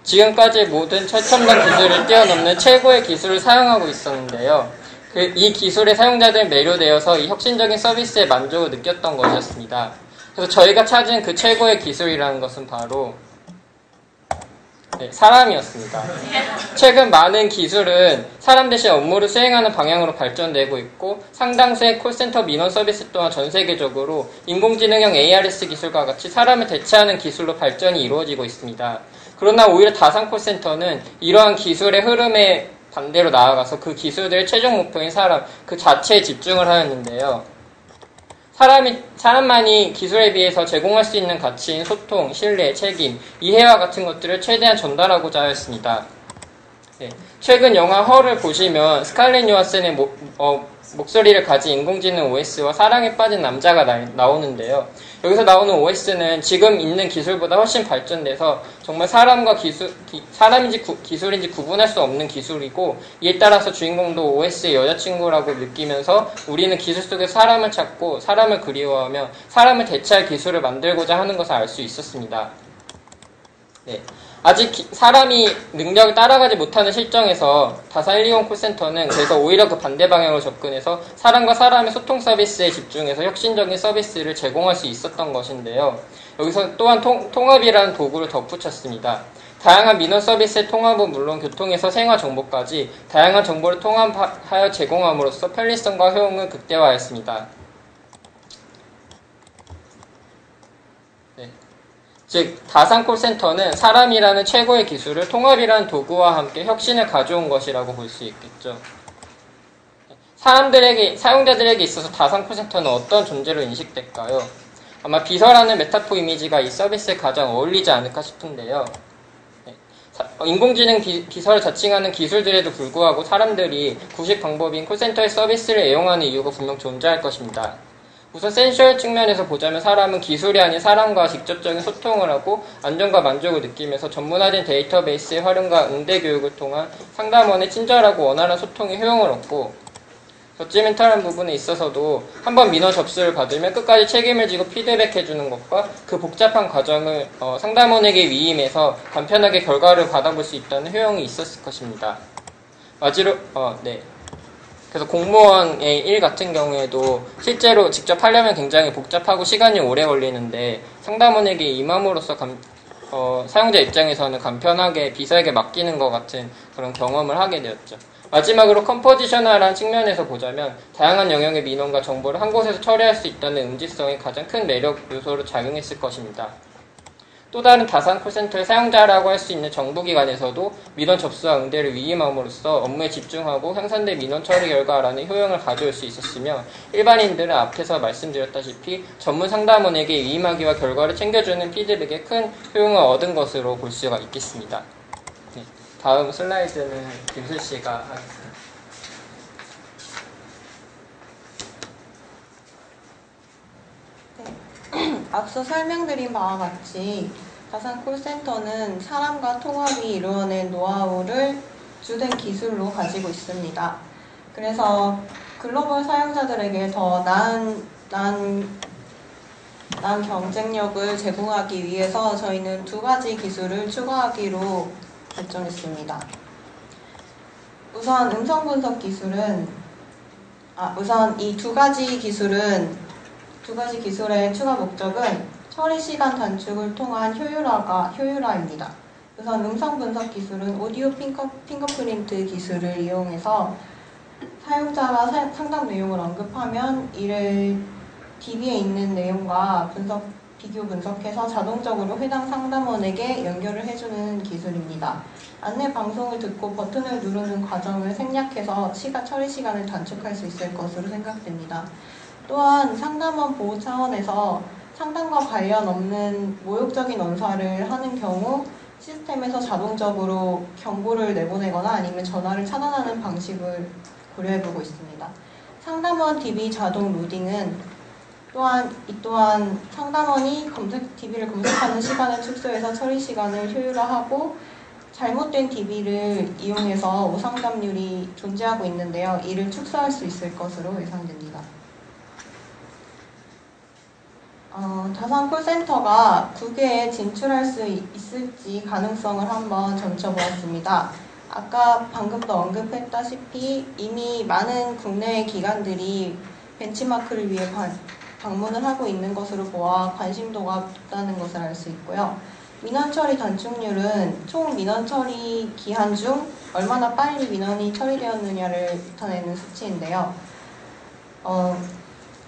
지금까지 모든 최첨단 기술을 뛰어넘는 최고의 기술을 사용하고 있었는데요. 이 기술의 사용자들이 매료되어서 이 혁신적인 서비스에 만족을 느꼈던 것이었습니다. 그래서 저희가 찾은 그 최고의 기술이라는 것은 바로 사람이었습니다. 최근 많은 기술은 사람 대신 업무를 수행하는 방향으로 발전되고 있고, 상당수의 콜센터 민원 서비스 또한 전 세계적으로 인공지능형 ARS 기술과 같이 사람을 대체하는 기술로 발전이 이루어지고 있습니다. 그러나 오히려 다산 콜센터는 이러한 기술의 흐름에 반대로 나아가서 그 기술들의 최종 목표인 사람 그 자체에 집중을 하였는데요. 사람만이 기술에 비해서 제공할 수 있는 가치인 소통, 신뢰, 책임, 이해와 같은 것들을 최대한 전달하고자 하였습니다. 네. 최근 영화 허를 보시면 스칼렛 요한슨의 목소리를 가진 인공지능 OS와 사랑에 빠진 남자가 나오는데요. 여기서 나오는 OS는 지금 있는 기술보다 훨씬 발전돼서 정말 사람인지 기술인지 구분할 수 없는 기술이고, 이에 따라서 주인공도 OS의 여자친구라고 느끼면서 우리는 기술 속에서 사람을 찾고 사람을 그리워하며 사람을 대체할 기술을 만들고자 하는 것을 알 수 있었습니다. 네. 아직 사람이 능력을 따라가지 못하는 실정에서 다산 120 콜센터는 그래서 오히려 그 반대 방향으로 접근해서 사람과 사람의 소통 서비스에 집중해서 혁신적인 서비스를 제공할 수 있었던 것인데요. 여기서 또한 통합이라는 도구를 덧붙였습니다. 다양한 민원 서비스의 통합은 물론 교통에서 생활 정보까지 다양한 정보를 통합하여 제공함으로써 편리성과 효용을 극대화했습니다. 즉, 다산 콜센터는 사람이라는 최고의 기술을 통합이라는 도구와 함께 혁신을 가져온 것이라고 볼 수 있겠죠. 사용자들에게 있어서 다산 콜센터는 어떤 존재로 인식될까요? 아마 비서라는 메타포 이미지가 이 서비스에 가장 어울리지 않을까 싶은데요. 인공지능 비서를 자칭하는 기술들에도 불구하고 사람들이 구식 방법인 콜센터의 서비스를 애용하는 이유가 분명 존재할 것입니다. 우선 센슈얼 측면에서 보자면 사람은 기술이 아닌 사람과 직접적인 소통을 하고 안정과 만족을 느끼면서 전문화된 데이터베이스의 활용과 응대 교육을 통한 상담원의 친절하고 원활한 소통의 효용을 얻고, 저지멘탈한 부분에 있어서도 한번 민원 접수를 받으면 끝까지 책임을 지고 피드백해주는 것과 그 복잡한 과정을 상담원에게 위임해서 간편하게 결과를 받아볼 수 있다는 효용이 있었을 것입니다. 그래서 공무원의 일 같은 경우에도 실제로 직접 하려면 굉장히 복잡하고 시간이 오래 걸리는데 상담원에게 임함으로써 사용자 입장에서는 간편하게 비서에게 맡기는 것 같은 그런 경험을 하게 되었죠. 마지막으로 컴포지셔널한 측면에서 보자면 다양한 영역의 민원과 정보를 한 곳에서 처리할 수 있다는 음지성이 가장 큰 매력 요소로 작용했을 것입니다. 또 다른 다산 콜센터의 사용자라고 할 수 있는 정부기관에서도 민원 접수와 응대를 위임함으로써 업무에 집중하고 향상된 민원 처리 결과라는 효용을 가져올 수 있었으며, 일반인들은 앞에서 말씀드렸다시피 전문 상담원에게 위임하기와 결과를 챙겨주는 피드백에 큰 효용을 얻은 것으로 볼 수가 있겠습니다. 네, 다음 슬라이드는 김슬 씨가 하겠습니다. 앞서 설명드린 바와 같이 다산 콜센터는 사람과 통합이 이루어낸 노하우를 주된 기술로 가지고 있습니다. 그래서 글로벌 사용자들에게 더 나은 경쟁력을 제공하기 위해서 저희는 두 가지 기술을 추가하기로 결정했습니다. 우선 음성 분석 기술은 우선 이 두 가지 기술의 추가 목적은 처리 시간 단축을 통한 효율화입니다. 우선 음성 분석 기술은 오디오 핑거프린트 기술을 이용해서 사용자가 상담 내용을 언급하면 이를 DB에 있는 내용과 비교 분석해서 자동적으로 해당 상담원에게 연결을 해주는 기술입니다. 안내 방송을 듣고 버튼을 누르는 과정을 생략해서 처리 시간을 단축할 수 있을 것으로 생각됩니다. 또한 상담원 보호 차원에서 상담과 관련 없는 모욕적인 언사를 하는 경우 시스템에서 자동적으로 경고를 내보내거나 아니면 전화를 차단하는 방식을 고려해보고 있습니다. 상담원 DB 자동 로딩은 또한 상담원이 DB를 검색하는 시간을 축소해서 처리 시간을 효율화하고, 잘못된 DB를 이용해서 오상담률이 존재하고 있는데요. 이를 축소할 수 있을 것으로 예상됩니다. 다산 콜센터가 국외에 진출할 수 있을지 가능성을 한번 점쳐보았습니다. 아까 방금도 언급했다시피 이미 많은 국내 기관들이 벤치마크를 위해 방문을 하고 있는 것으로 보아 관심도가 높다는 것을 알 수 있고요. 민원 처리 단축률은 총 민원 처리 기한 중 얼마나 빨리 민원이 처리되었느냐를 나타내는 수치인데요.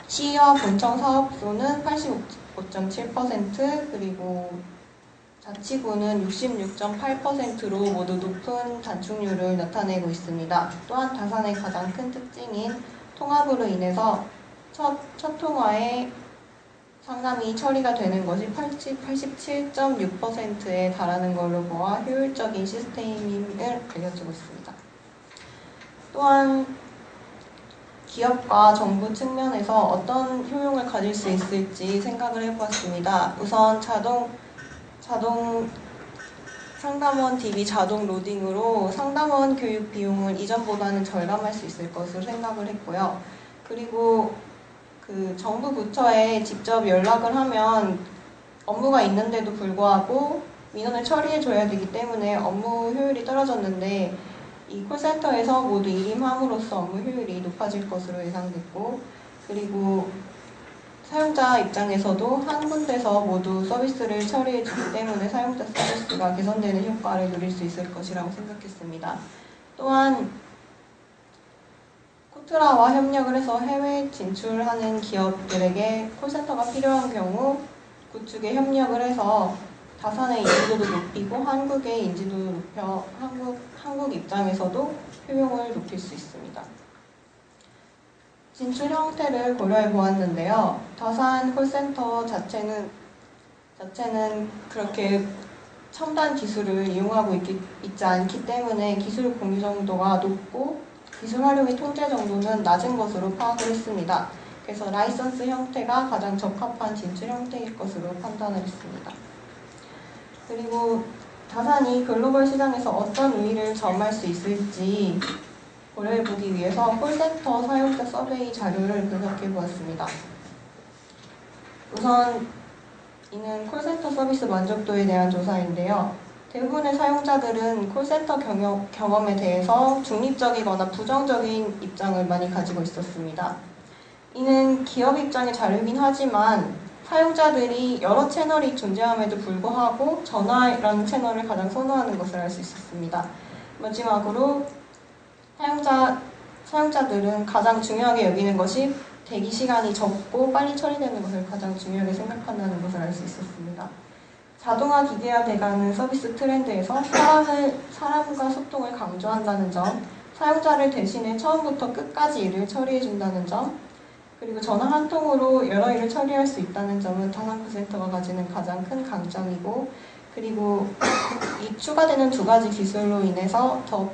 시와 본청 사업소는 85.7%, 그리고 자치구는 66.8%로 모두 높은 단축률을 나타내고 있습니다. 또한 다산의 가장 큰 특징인 통합으로 인해서 첫 통화에 상담이 처리가 되는 것이 87.6%에 달하는 걸로 보아 효율적인 시스템임을 알려주고 있습니다. 또한 기업과 정부 측면에서 어떤 효용을 가질 수 있을지 생각을 해보았습니다. 우선 자동 상담원 DB 자동 로딩으로 상담원 교육 비용을 이전보다는 절감할 수 있을 것으로 생각을 했고요. 그리고 정부 부처에 직접 연락을 하면 업무가 있는데도 불구하고 민원을 처리해줘야 되기 때문에 업무 효율이 떨어졌는데, 이 콜센터에서 모두 일임함으로써 업무 효율이 높아질 것으로 예상됐고, 그리고 사용자 입장에서도 한 군데서 모두 서비스를 처리해주기 때문에 사용자 서비스가 개선되는 효과를 누릴 수 있을 것이라고 생각했습니다. 또한 코트라와 협력을 해서 해외 진출하는 기업들에게 콜센터가 필요한 경우 구축에 협력을 해서 다산의 인지도도 높이고 한국의 인지도도 높여 한국 입장에서도 효용을 높일 수 있습니다. 진출 형태를 고려해 보았는데요. 다산 콜센터 자체는 그렇게 첨단 기술을 이용하고 있지 않기 때문에 기술 공유 정도가 높고 기술 활용의 통제 정도는 낮은 것으로 파악을 했습니다. 그래서 라이선스 형태가 가장 적합한 진출 형태일 것으로 판단을 했습니다. 그리고 다산이 글로벌 시장에서 어떤 우위를 점할 수 있을지 고려해보기 위해서 콜센터 사용자 서베이 자료를 분석해보았습니다. 우선 이는 콜센터 서비스 만족도에 대한 조사인데요. 대부분의 사용자들은 콜센터 경험에 대해서 중립적이거나 부정적인 입장을 많이 가지고 있었습니다. 이는 기업 입장의 자료이긴 하지만 사용자들이 여러 채널이 존재함에도 불구하고 전화라는 채널을 가장 선호하는 것을 알 수 있었습니다. 마지막으로 사용자들은 가장 중요하게 여기는 것이 대기 시간이 적고 빨리 처리되는 것을 가장 중요하게 생각한다는 것을 알 수 있었습니다. 자동화 기계화 돼가는 서비스 트렌드에서 사람과 소통을 강조한다는 점, 사용자를 대신해 처음부터 끝까지 일을 처리해준다는 점, 그리고 전화 한 통으로 여러 일을 처리할 수 있다는 점은 다산콜센터가 가지는 가장 큰 강점이고, 그리고 이 추가되는 두 가지 기술로 인해서 더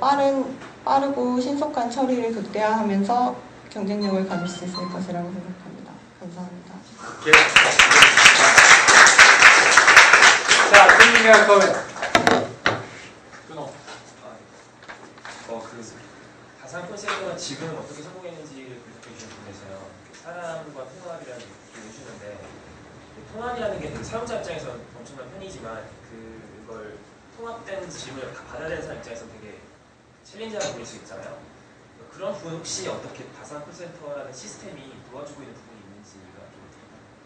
빠르고 신속한 처리를 극대화하면서 경쟁력을 가질 수 있을 것이라고 생각합니다. 감사합니다. 예. 자, 팀미가 거면 준호. 다산 콜센터가 지금 어떻게 성공했는지를 분석해 주신 분에서요. 사람과 통합이라는 게 오시는데 통합이라는 게 사용자 입장에서는 엄청난 편이지만 그걸 통합된 질문을 받아야 되는 사람 입장에서는 되게 챌린저라고 보일 수 있잖아요. 그런 부분 혹시 어떻게 다산 콜센터라는 시스템이 도와주고 있는 부분이 있는지가 좀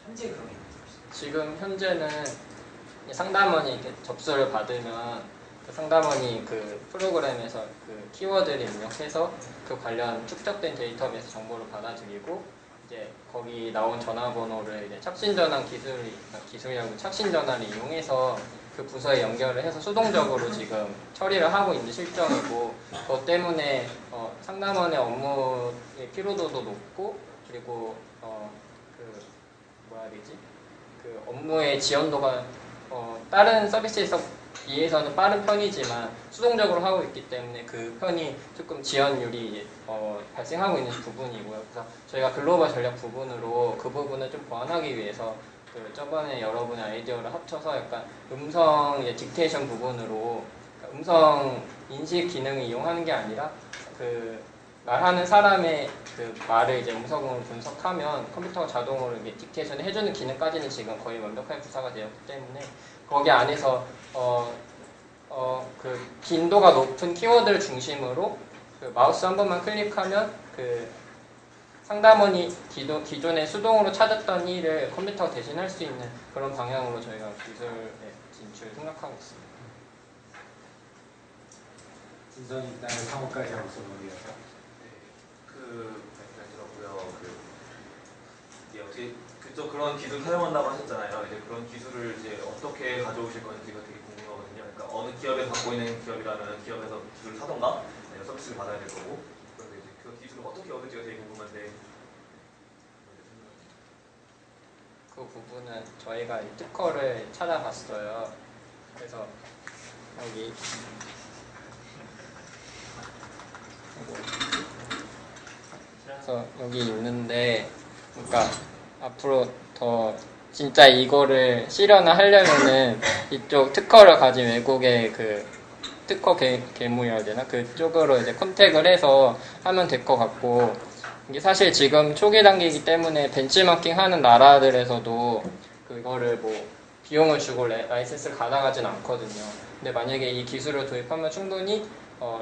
현재 그런 게 있는지. 지금 현재는 상담원이 이렇게 접수를 받으면 그 상담원이 그 프로그램에서 그 키워드를 입력해서 그 관련 축적된 데이터베이스 정보를 받아들이고 이제 거기 나온 전화번호를 이제 착신전환 기술이라고 착신전환을 이용해서 그 부서에 연결을 해서 수동적으로 지금 처리를 하고 있는 실정이고, 그것 때문에 상담원의 업무의 피로도도 높고, 그리고 그 업무의 지연도가 다른 서비스에서 비해서는 빠른 편이지만 수동적으로 하고 있기 때문에 그 편이 조금 지연율이 발생하고 있는 부분이고요. 그래서 저희가 글로벌 전략 부분으로 그 부분을 좀 보완하기 위해서 그 저번에 여러분의 아이디어를 합쳐서 약간 음성 딕테이션 부분으로 음성 인식 기능을 이용하는 게 아니라 그 말하는 사람의 그 말을 이제 음성으로 분석하면 컴퓨터가 자동으로 이게 딕테이션을 해주는 기능까지는 지금 거의 완벽하게 구사가 되었기 때문에 거기 안에서 그 긴도가 높은 키워드를 중심으로 그 마우스 한 번만 클릭하면 그 상담원이 기존에 수동으로 찾았던 일을 컴퓨터가 대신할 수 있는 그런 방향으로 저희가 기술의 진출을 생각하고 있습니다. 진선이 일단 상호까지 하고 써보겠습니다. 잘 들었고요. 어떻게 또 그런 기술 사용한다고 하셨잖아요. 이제 그런 기술을 이제 어떻게 가져오실 건지가 되게 궁금하거든요. 그러니까 어느 기업에서 갖고 있는 기업이라면 기업에서 기술을 사던가 서비스를 받아야 될 거고, 그런데 이제 그 기술을 어떻게 얻을지가 되게 궁금한데. 그 부분은 저희가 특허를 찾아봤어요. 그래서 여기 그래서 여기 있는데, 그러니까 앞으로 더 진짜 이거를 실현하려면은 이쪽 특허를 가진 외국의 그 특허 계무해야 되나? 그쪽으로 이제 컨택을 해서 하면 될 것 같고, 이게 사실 지금 초기 단계이기 때문에 벤치마킹 하는 나라들에서도 그거를 뭐 비용을 주고 라이센스를 가져가진 않거든요. 근데 만약에 이 기술을 도입하면 충분히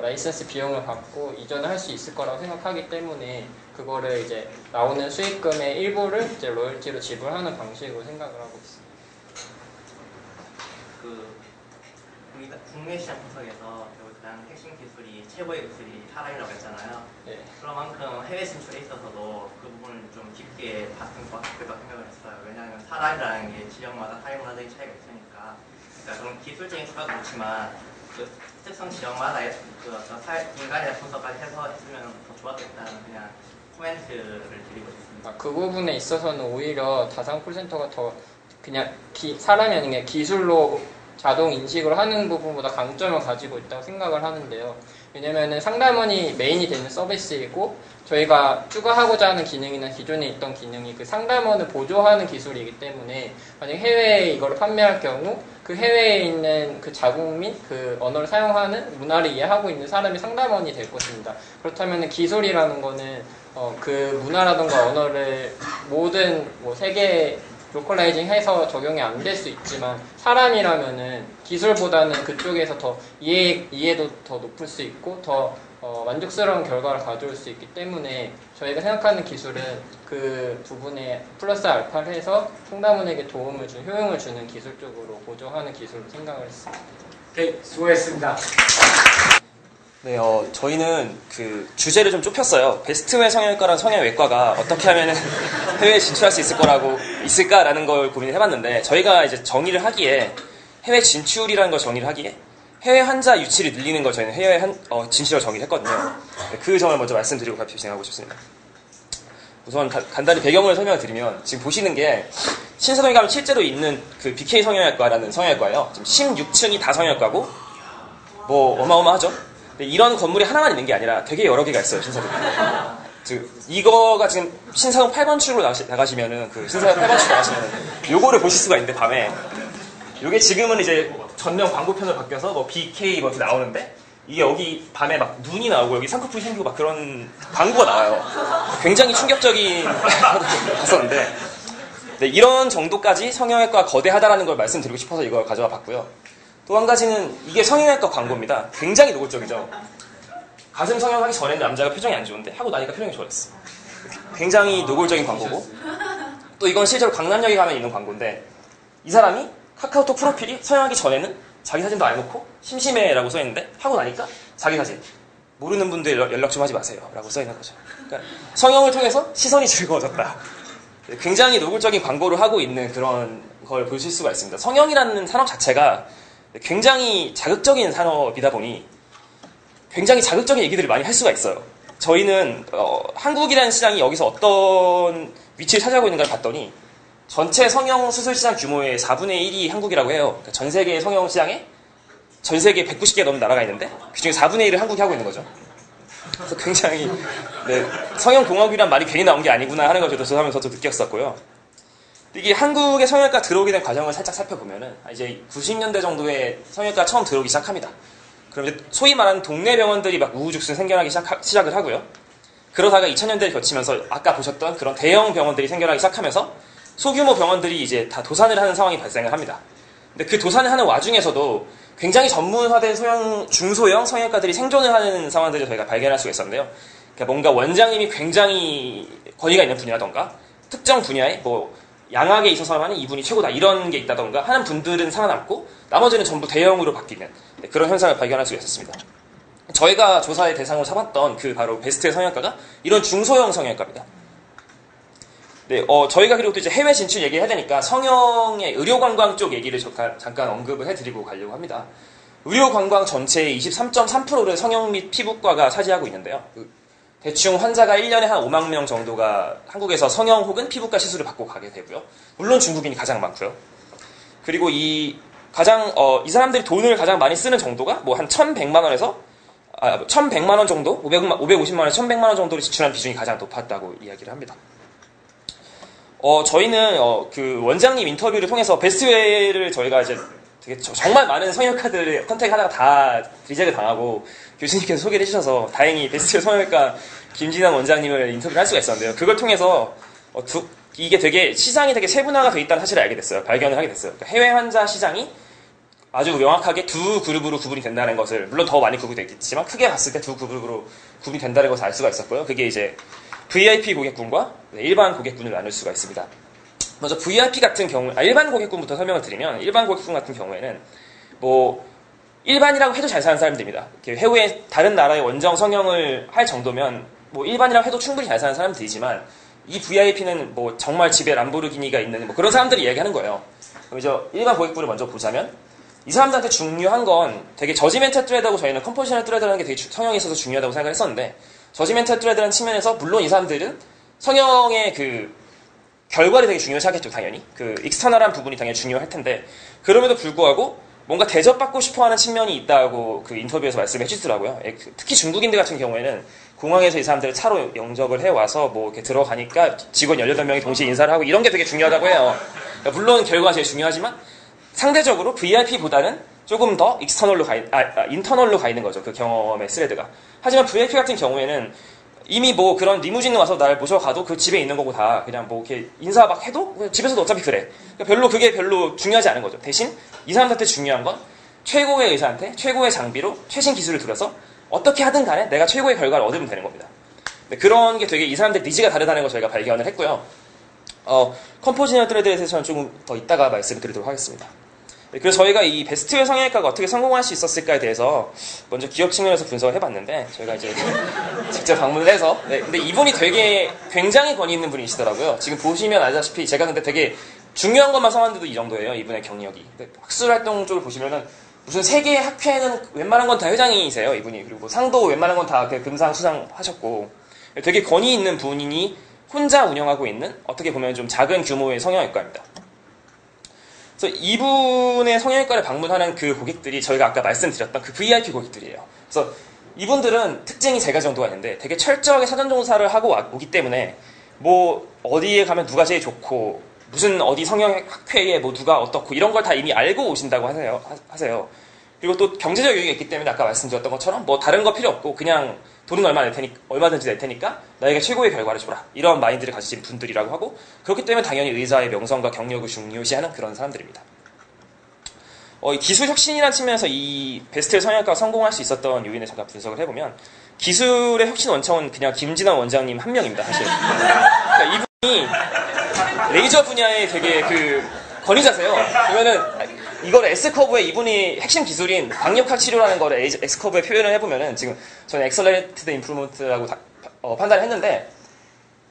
라이센스 비용을 받고 이전을 할 수 있을 거라고 생각하기 때문에 그거를 이제 나오는 수익금의 일부를 이제 로열티로 지불하는 방식으로 생각을 하고 있습니다. 국내 시장 분석에서 결국은 핵심 기술이 최고의 기술이 사람이라고 했잖아요. 네. 그만큼 해외 진출에 있어서도 그 부분을 좀 깊게 봤을 것 같다고 생각을 했어요. 왜냐하면 사람이라는 게 지역마다 사용 문화적인 차이가 있으니까. 그러니까 그런 기술적인 수가도 좋지만 그 특성 지역마다 인간의 분석까지 해서 했으면 더 좋았겠다는 그냥 코멘트를 드리고 싶습니다. 그 부분에 있어서는 오히려 다산 콜센터가 더 그냥 사람이 아닌 게 기술로 자동 인식을 하는 부분보다 강점을 가지고 있다고 생각을 하는데요. 왜냐면은 상담원이 메인이 되는 서비스이고 저희가 추가하고자 하는 기능이나 기존에 있던 기능이 그 상담원을 보조하는 기술이기 때문에 만약 해외에 이걸 판매할 경우 그 해외에 있는 그 자국 및 그 언어를 사용하는 문화를 이해하고 있는 사람이 상담원이 될 것입니다. 그렇다면 기술이라는 거는 그 문화라든가 언어를 모든 뭐 세계 로컬라이징 해서 적용이 안 될 수 있지만 사람이라면은 기술보다는 그쪽에서 더 이해도 더 높을 수 있고 더 만족스러운 결과를 가져올 수 있기 때문에 저희가 생각하는 기술은 그 부분에 플러스 알파를 해서 상담원에게 도움을 주는 효용을 주는 기술 쪽으로 보조하는 기술로 생각을 했습니다. 네, 수고했습니다. 네, 저희는 그 주제를 좀 좁혔어요. 베스트웨 성형외과랑 성형외과가 어떻게 하면 해외에 진출할 수 있을까라는 걸 고민을 해봤는데 저희가 이제 정의를 하기에 해외 진출이라는 걸 정의를 하기에 해외 환자 유치를 늘리는 걸 저희는 해외 진출을 정의를 했거든요. 그 점을 먼저 말씀드리고 발표 진행하고 싶습니다. 우선 간단히 배경을 설명을 드리면 지금 보시는 게 신사동에 가면 실제로 있는 그 BK 성형외과라는 성형외과예요. 지금 16층이 다 성형외과고 뭐 어마어마하죠. 근데 이런 건물이 하나만 있는 게 아니라 되게 여러 개가 있어요, 신사동에. 이거가 지금 신사동 8번 출구로 나가시면은 그 신사동 8번 출구 나가시면은 요거를 보실 수가 있는데 밤에 요게 지금은 이제 전면 광고편으로 바뀌어서 뭐 BK 뭐 이렇게 나오는데 이게 여기 밤에 막 눈이 나오고 여기 쌍꺼풀이 생기고 막 그런 광고가 나와요. 굉장히 충격적인 봤었는데 네, 이런 정도까지 성형외과가 거대하다라는 걸 말씀드리고 싶어서 이걸 가져와 봤고요. 또 한 가지는 이게 성형외과 광고입니다. 굉장히 노골적이죠. 가슴 성형하기 전에는 남자가 표정이 안 좋은데 하고 나니까 표정이 좋아졌어. 굉장히 노골적인 광고고 또 이건 실제로 강남역에 가면 있는 광고인데 이 사람이 카카오톡 프로필이 성형하기 전에는 자기 사진도 안 해놓고 심심해라고 써있는데 하고 나니까 자기 사진 모르는 분들 연락 좀 하지 마세요 라고 써있는 거죠. 그러니까 성형을 통해서 시선이 즐거워졌다. 굉장히 노골적인 광고를 하고 있는 그런 걸 보실 수가 있습니다. 성형이라는 산업 자체가 굉장히 자극적인 산업이다 보니 굉장히 자극적인 얘기들을 많이 할 수가 있어요. 저희는 한국이라는 시장이 여기서 어떤 위치를 차지하고 있는가를 봤더니 전체 성형 수술 시장 규모의 4분의 1이 한국이라고 해요. 그러니까 전 세계 성형 시장에 전 세계 190개 넘는 나라가 있는데 그중에 4분의 1을 한국이 하고 있는 거죠. 그래서 굉장히 네, 성형공업이란 말이 괜히 나온 게 아니구나 하는 걸 저도 하면서 좀 느꼈었고요. 이게 한국의 성형외과 들어오게 된 과정을 살짝 살펴보면은 이제 90년대 정도에 성형외과 처음 들어오기 시작합니다. 그럼 이제 소위 말하는 동네 병원들이 막 우후죽순 생겨나기 시작을 하고요. 그러다가 2000년대를 거치면서 아까 보셨던 그런 대형 병원들이 생겨나기 시작하면서 소규모 병원들이 이제 다 도산을 하는 상황이 발생을 합니다. 근데 그 도산을 하는 와중에서도 굉장히 전문화된 중소형 성형외과들이 생존을 하는 상황들을 저희가 발견할 수가 있었는데요. 그러니까 뭔가 원장님이 굉장히 권위가 있는 분이라던가 특정 분야에 뭐 양학에 있어서만은 이분이 최고다 이런 게 있다던가 하는 분들은 살아남고 나머지는 전부 대형으로 바뀌는 그런 현상을 발견할 수가 있었습니다. 저희가 조사의 대상으로 삼았던 그 바로 베스트의 성형외과가 이런 중소형 성형외과입니다. 네, 저희가 그리고 또 이제 해외 진출 얘기를 해야 되니까 성형의 의료관광 쪽 얘기를 잠깐 언급을 해드리고 가려고 합니다. 의료관광 전체의 23.3%를 성형 및 피부과가 차지하고 있는데요. 대충 환자가 1년에 한 5만 명 정도가 한국에서 성형 혹은 피부과 시술을 받고 가게 되고요. 물론 중국인이 가장 많고요. 그리고 이 사람들이 돈을 가장 많이 쓰는 정도가 뭐 한 1,100만 원에서 1,100만 원 정도, 550만 원에서 1,100만 원 정도를 지출하는 비중이 가장 높았다고 이야기를 합니다. 저희는 그 원장님 인터뷰를 통해서 베스트웨이를 저희가 이제 되게 정말 많은 성형외과들을 컨택하다가 다 리젝을 당하고 교수님께서 소개를 해주셔서 다행히 베스트웨이 성형외과 김진환 원장님을 인터뷰를 할 수가 있었는데요. 그걸 통해서 이게 되게 시장이 되게 세분화가 돼 있다는 사실을 알게 됐어요. 발견을 하게 됐어요. 그러니까 해외 환자 시장이 아주 명확하게 두 그룹으로 구분이 된다는 것을 물론 더 많이 구분이 됐겠지만 크게 봤을 때 두 그룹으로 구분이 된다는 것을 알 수가 있었고요. 그게 이제 VIP 고객군과 일반 고객군을 나눌 수가 있습니다. 먼저 VIP 같은 경우, 일반 고객군부터 설명을 드리면 일반 고객군 같은 경우에는 뭐 일반이라고 해도 잘 사는 사람들입니다. 해외 다른 나라의 원정 성형을 할 정도면 뭐 일반이라고 해도 충분히 잘 사는 사람들이지만 이 VIP는 뭐 정말 집에 람보르기니가 있는 뭐 그런 사람들이 이야기하는 거예요. 그럼 이제 일반 고객군을 먼저 보자면 이 사람들한테 중요한 건 되게 저지멘탈 트레드하고 저희는 컴포지션al 트레드라는 게 되게 성형에 있어서 중요하다고 생각을 했었는데 저지멘탈 트레드라는 측면에서 물론 이 사람들은 성형의 그 결과를 되게 중요시 하겠죠, 당연히. 그 익스터널한 부분이 당연히 중요할 텐데 그럼에도 불구하고 뭔가 대접받고 싶어하는 측면이 있다고 그 인터뷰에서 말씀해 주시더라고요. 특히 중국인들 같은 경우에는 공항에서 이 사람들을 차로 영접을 해와서 뭐 이렇게 들어가니까 직원 18명이 동시에 인사를 하고 이런 게 되게 중요하다고 해요. 그러니까 물론 결과가 제일 중요하지만 상대적으로 VIP보다는 조금 더 인터널로 가 있는 거죠. 그 경험의 스레드가. 하지만 VIP 같은 경우에는 이미 뭐 그런 리무진 와서 날 모셔가도 그 집에 있는 거고 다 그냥 뭐 이렇게 인사 막 해도 집에서도 어차피 그래. 그러니까 그게 별로 중요하지 않은 거죠. 대신 이 사람들한테 중요한 건 최고의 의사한테 최고의 장비로 최신 기술을 들여서 어떻게 하든 간에 내가 최고의 결과를 얻으면 되는 겁니다. 그런 게 되게 이 사람들 니즈가 다르다는 걸 저희가 발견을 했고요. 컴포지션들에 대해서는 조금 더 이따가 말씀을 드리도록 하겠습니다. 그래서 저희가 이 베스트웨어 성형외과가 어떻게 성공할 수 있었을까에 대해서 먼저 기업 측면에서 분석을 해봤는데 저희가 이제 직접 방문을 해서 근데 이분이 되게 굉장히 권위 있는 분이시더라고요. 지금 보시면 알다시피 제가 근데 되게 중요한 것만 써놨는데도 이 정도예요. 이분의 경력이. 학술 활동 쪽을 보시면은 무슨 세계 학회는 웬만한 건 다 회장이세요. 이분이. 그리고 상도 웬만한 건 다 금상 수상 하셨고 되게 권위 있는 분이 혼자 운영하고 있는 어떻게 보면 좀 작은 규모의 성형외과입니다. 그래서 이분의 성형외과를 방문하는 그 고객들이 저희가 아까 말씀드렸던 그 VIP 고객들이에요. 그래서 이분들은 특징이 3가지 정도가 있는데 되게 철저하게 사전조사를 하고 오기 때문에 뭐 어디에 가면 누가 제일 좋고 무슨 어디 성형학회에 뭐 누가 어떻고 이런 걸 다 이미 알고 오신다고 하세요. 그리고 또 경제적 여유가 있기 때문에 아까 말씀드렸던 것처럼 뭐 다른 거 필요 없고 그냥 돈은 얼마든지 낼 테니까 나에게 최고의 결과를 줘라. 이런 마인드를 가지신 분들이라고 하고 그렇기 때문에 당연히 의사의 명성과 경력을 중요시하는 그런 사람들입니다. 이 기술 혁신이라는 측면에서 이 베스트웨어 성형외과가 성공할 수 있었던 요인을 잠깐 분석을 해보면 기술의 혁신 원청은 그냥 김진환 원장님 한 명입니다. 사실. 그러니까 이분이 레이저 분야에 되게 권위자세요. 그러면은 이걸 S커브에 이분이 핵심 기술인 광역학 치료라는 거를 X커브에 표현을 해보면은 지금 저는 Accelerated Improvement라고 판단을 했는데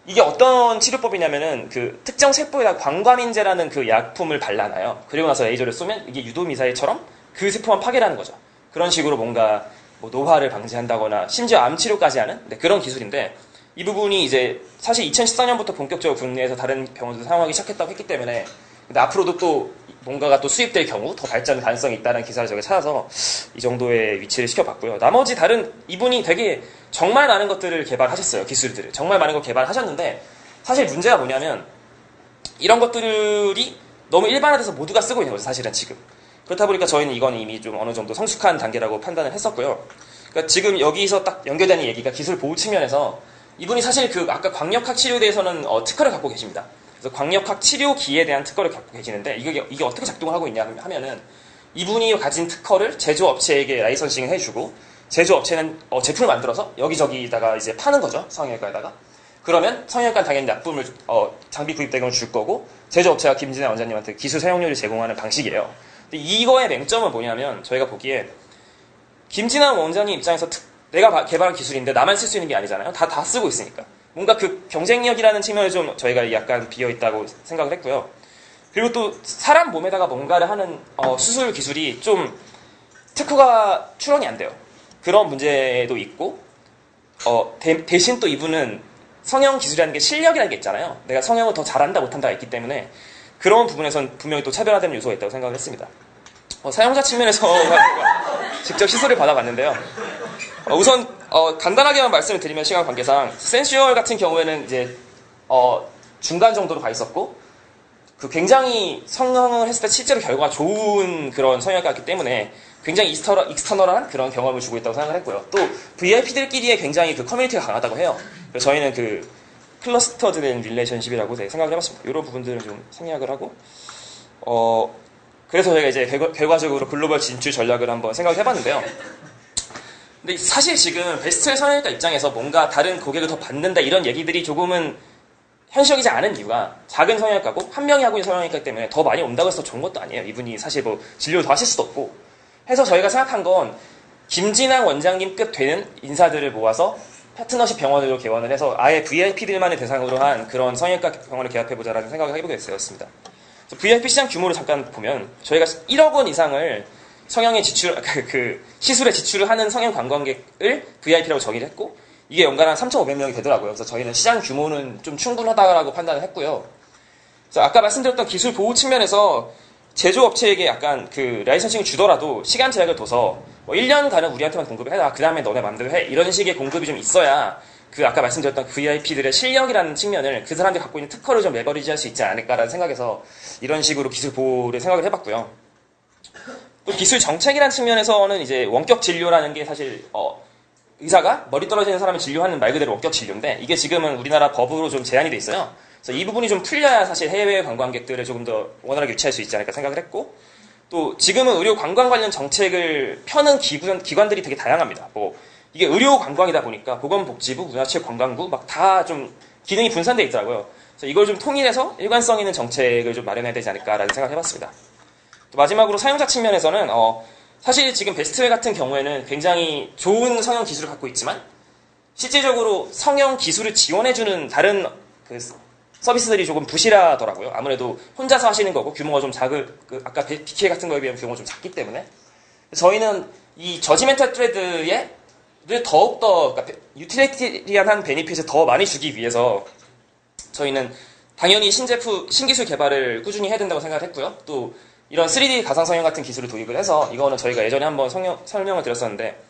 이게 어떤 치료법이냐면은 그 특정 세포에다 광과민제라는 그 약품을 발라놔요. 그리고 나서 레이저를 쏘면 이게 유도미사일처럼 그 세포만 파괴라는 거죠. 그런 식으로 뭔가 뭐 노화를 방지한다거나 심지어 암 치료까지 하는 그런 기술인데 이 부분이 이제 사실 2014년부터 본격적으로 국내에서 다른 병원들도 사용하기 시작했다고 했기 때문에 근데 앞으로도 또 뭔가가 또 수입될 경우 더 발전 가능성이 있다는 기사를 저희가 찾아서 이 정도의 위치를 시켜봤고요. 나머지 다른 이분이 되게 정말 많은 것들을 개발하셨어요. 기술들을. 정말 많은 걸 개발하셨는데 사실 문제가 뭐냐면 이런 것들이 너무 일반화돼서 모두가 쓰고 있는 거죠. 사실은 지금. 그렇다 보니까 저희는 이건 이미 좀 어느 정도 성숙한 단계라고 판단을 했었고요. 그러니까 지금 여기서 딱 연결되는 얘기가 기술 보호 측면에서 이분이 사실 아까 광역학 치료에 대해서는 특허를 갖고 계십니다. 그래서 광역학 치료기에 대한 특허를 갖고 계시는데 이게 어떻게 작동을 하고 있냐 하면은 이분이 가진 특허를 제조업체에게 라이선싱을 해주고 제조업체는 제품을 만들어서 여기저기다가 이제 파는 거죠. 성형외과에다가. 그러면 성형외과는 당연히 약품을 장비 구입 대금을 줄 거고 제조업체가 김진애 원장님한테 기술 사용료를 제공하는 방식이에요. 근데 이거의 맹점은 뭐냐면 저희가 보기에 김진환 원장님 입장에서 내가 개발한 기술인데 나만 쓸 수 있는 게 아니잖아요. 다 쓰고 있으니까. 뭔가 그 경쟁력이라는 측면에 좀 저희가 약간 비어있다고 생각을 했고요. 그리고 또 사람 몸에다가 뭔가를 하는 수술 기술이 좀 특허가 출원이 안 돼요. 그런 문제도 있고 대신 또 이분은 성형 기술이라는 게 실력이라는 게 있잖아요. 내가 성형을 더 잘한다 못한다가 있기 때문에 그런 부분에선 분명히 또 차별화되는 요소가 있다고 생각을 했습니다. 사용자 측면에서 직접 시술을 받아봤는데요. 우선 간단하게만 말씀을 드리면 시간 관계상 센슈얼 같은 경우에는 이제 중간 정도로 가 있었고 굉장히 성형을 했을 때 실제로 결과가 좋은 그런 성형외과였기 때문에 굉장히 익스터널한 그런 경험을 주고 있다고 생각을 했고요. 또 VIP들끼리의 굉장히 커뮤니티가 강하다고 해요. 그래서 저희는 클러스터드된 릴레이션십이라고 생각을 해봤습니다. 이런 부분들을 좀 생략을 하고 그래서 저희가 이제 결과적으로 글로벌 진출 전략을 한번 생각을 해봤는데요. 근데 사실 지금 베스트웨어 성형외과 입장에서 뭔가 다른 고객을 더 받는다 이런 얘기들이 조금은 현실적이지 않은 이유가 작은 성형외과고 한 명이 하고 있는 성형외과이기 때문에 더 많이 온다고 해서 좋은 것도 아니에요. 이분이 사실 진료를 더 하실 수도 없고 해서 저희가 생각한 건 김진환 원장님급 되는 인사들을 모아서 파트너십 병원으로 개원을 해서 아예 VIP들만의 대상으로 한 그런 성형외과 병원을 개업해보자라는 생각을 해보게 됐습니다. VIP 시장 규모를 잠깐 보면 저희가 1억 원 이상을 성형에 시술에 지출을 하는 성형 관광객을 VIP라고 정의를 했고 이게 연간 한 3,500명이 되더라고요. 그래서 저희는 시장 규모는 좀 충분하다고 판단을 했고요. 그래서 아까 말씀드렸던 기술 보호 측면에서 제조업체에게 약간 그 라이선싱을 주더라도 시간 제약을 둬서 뭐 1년간은 우리한테만 공급을 해라. 그 다음에 너네 맘대로 해. 이런 식의 공급이 좀 있어야 그 아까 말씀드렸던 VIP들의 실력이라는 측면을 그 사람들이 갖고 있는 특허를 좀 레버리지할 수 있지 않을까라는 생각에서 이런 식으로 기술 보호를 생각을 해봤고요. 또 기술 정책이라는 측면에서는 이제 원격 진료라는 게 사실 의사가 머리 떨어지는 사람을 진료하는 말 그대로 원격 진료인데 이게 지금은 우리나라 법으로 좀 제한이 돼 있어요. 그래서 이 부분이 좀 풀려야 사실 해외 관광객들을 조금 더 원활하게 유치할 수 있지 않을까 생각을 했고 또 지금은 의료 관광 관련 정책을 펴는 기관들이 되게 다양합니다. 뭐 이게 의료 관광이다 보니까 보건복지부, 문화체육관광부 막 다 좀 기능이 분산돼 있더라고요. 그래서 이걸 좀 통일해서 일관성 있는 정책을 좀 마련해야 되지 않을까라는 생각을 해봤습니다. 또 마지막으로 사용자 측면에서는 사실 지금 베스트웰 같은 경우에는 굉장히 좋은 성형 기술을 갖고 있지만 실질적으로 성형 기술을 지원해주는 다른 그 서비스들이 조금 부실하더라고요. 아무래도 혼자서 하시는 거고 규모가 좀 아까 BK 같은 거에 비하면 규모가 좀 작기 때문에 저희는 이 저지멘탈 트레드를 더욱더 그러니까 유틸리티리안한 베니핏을 더 많이 주기 위해서 저희는 당연히 신기술 개발을 꾸준히 해야 된다고 생각을 했고요. 또 이런 3D 가상 성형 같은 기술을 도입을 해서 이거는 저희가 예전에 한번 설명을 드렸었는데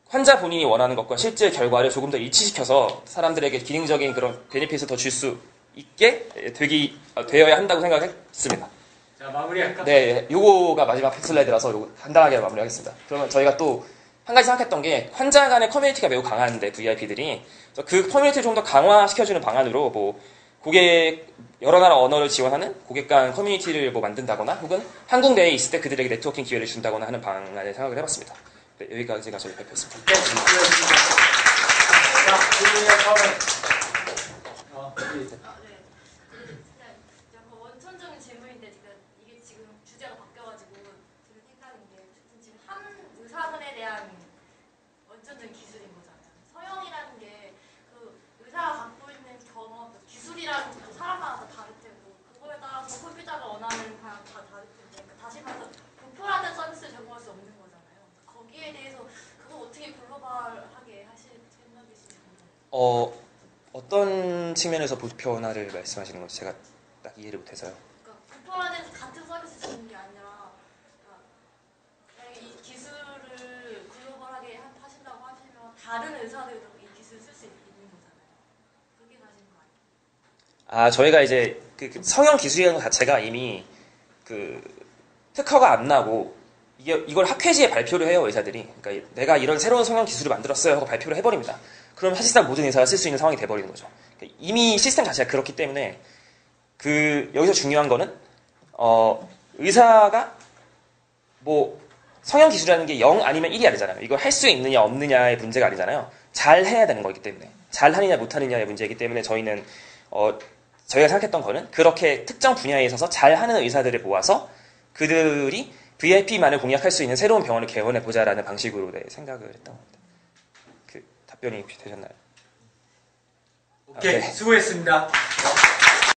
환자 본인이 원하는 것과 실제 결과를 조금 더 일치시켜서 사람들에게 기능적인 그런 베네핏을 더 줄 수 있게 되어야 한다고 생각했습니다. 자, 마무리할까? 네, 요거가 마지막 슬라이드라서 요거 간단하게 마무리하겠습니다. 그러면 저희가 또 한 가지 생각했던 게 환자 간의 커뮤니티가 매우 강한데 VIP들이 그 커뮤니티를 좀 더 강화시켜주는 방안으로 뭐 여러 나라 언어를 지원하는 고객 간 커뮤니티를 뭐 만든다거나 혹은 한국 내에 있을 때 그들에게 네트워킹 기회를 준다거나 하는 방안을 생각을 해봤습니다. 네, 여기까지가 저희 발표였습니다. 네, 수고하셨습니다. 자, 우리가 다음에 원천적인 질문인데 이게 지금 주제가 바뀌어가지고 지금 헷갈린 게 지금 한 의사분에 대한 원천적인 기술인 거잖아요. 서형이라는 게 그 의사가 갖고 있는 경험, 기술이라는 것도 사람마다 다를 테고 그거에 따라서 소비자가 원하는 방향 다 다를 텐데 다시 말해서 보편화된 서비스를 제공할 수 없는 거잖아요. 거기에 대해서 그거 어떻게 글로벌하게 하실 생각이신가요? 어떤 측면에서 보편화를 말씀하시는 건지 제가 딱 이해를 못해서요. 그러니까 보편화돼서 같은 서비스 주는 게 아니라 이 기술을 글로벌하게 하신다고 하시면 다른 의사들도 이 기술을 쓸 수 있는 거잖아요. 그렇게 가시는 거 아니에요? 저희가 이제 그 성형 기술이라는 것 자체가 이미 그 특허가 안 나고 이걸 학회지에 발표를 해요, 의사들이. 그러니까 내가 이런 새로운 성형 기술을 만들었어요 하고 발표를 해버립니다. 그럼 사실상 모든 의사가 쓸 수 있는 상황이 돼버리는 거죠. 그러니까 이미 시스템 자체가 그렇기 때문에 여기서 중요한 거는 의사가 뭐 성형 기술이라는 게 0 아니면 1이 아니잖아요. 이걸 할 수 있느냐 없느냐의 문제가 아니잖아요. 잘 해야 되는 거기 때문에 잘 하느냐 못하느냐의 문제이기 때문에 저희는 저희가 생각했던 거는 그렇게 특정 분야에 있어서 잘 하는 의사들을 모아서 그들이 VIP만을 공략할 수 있는 새로운 병원을 개원해보자라는 방식으로 생각을 했던 겁니다. 그 답변이 혹시 되셨나요? 오케이, 수고했습니다.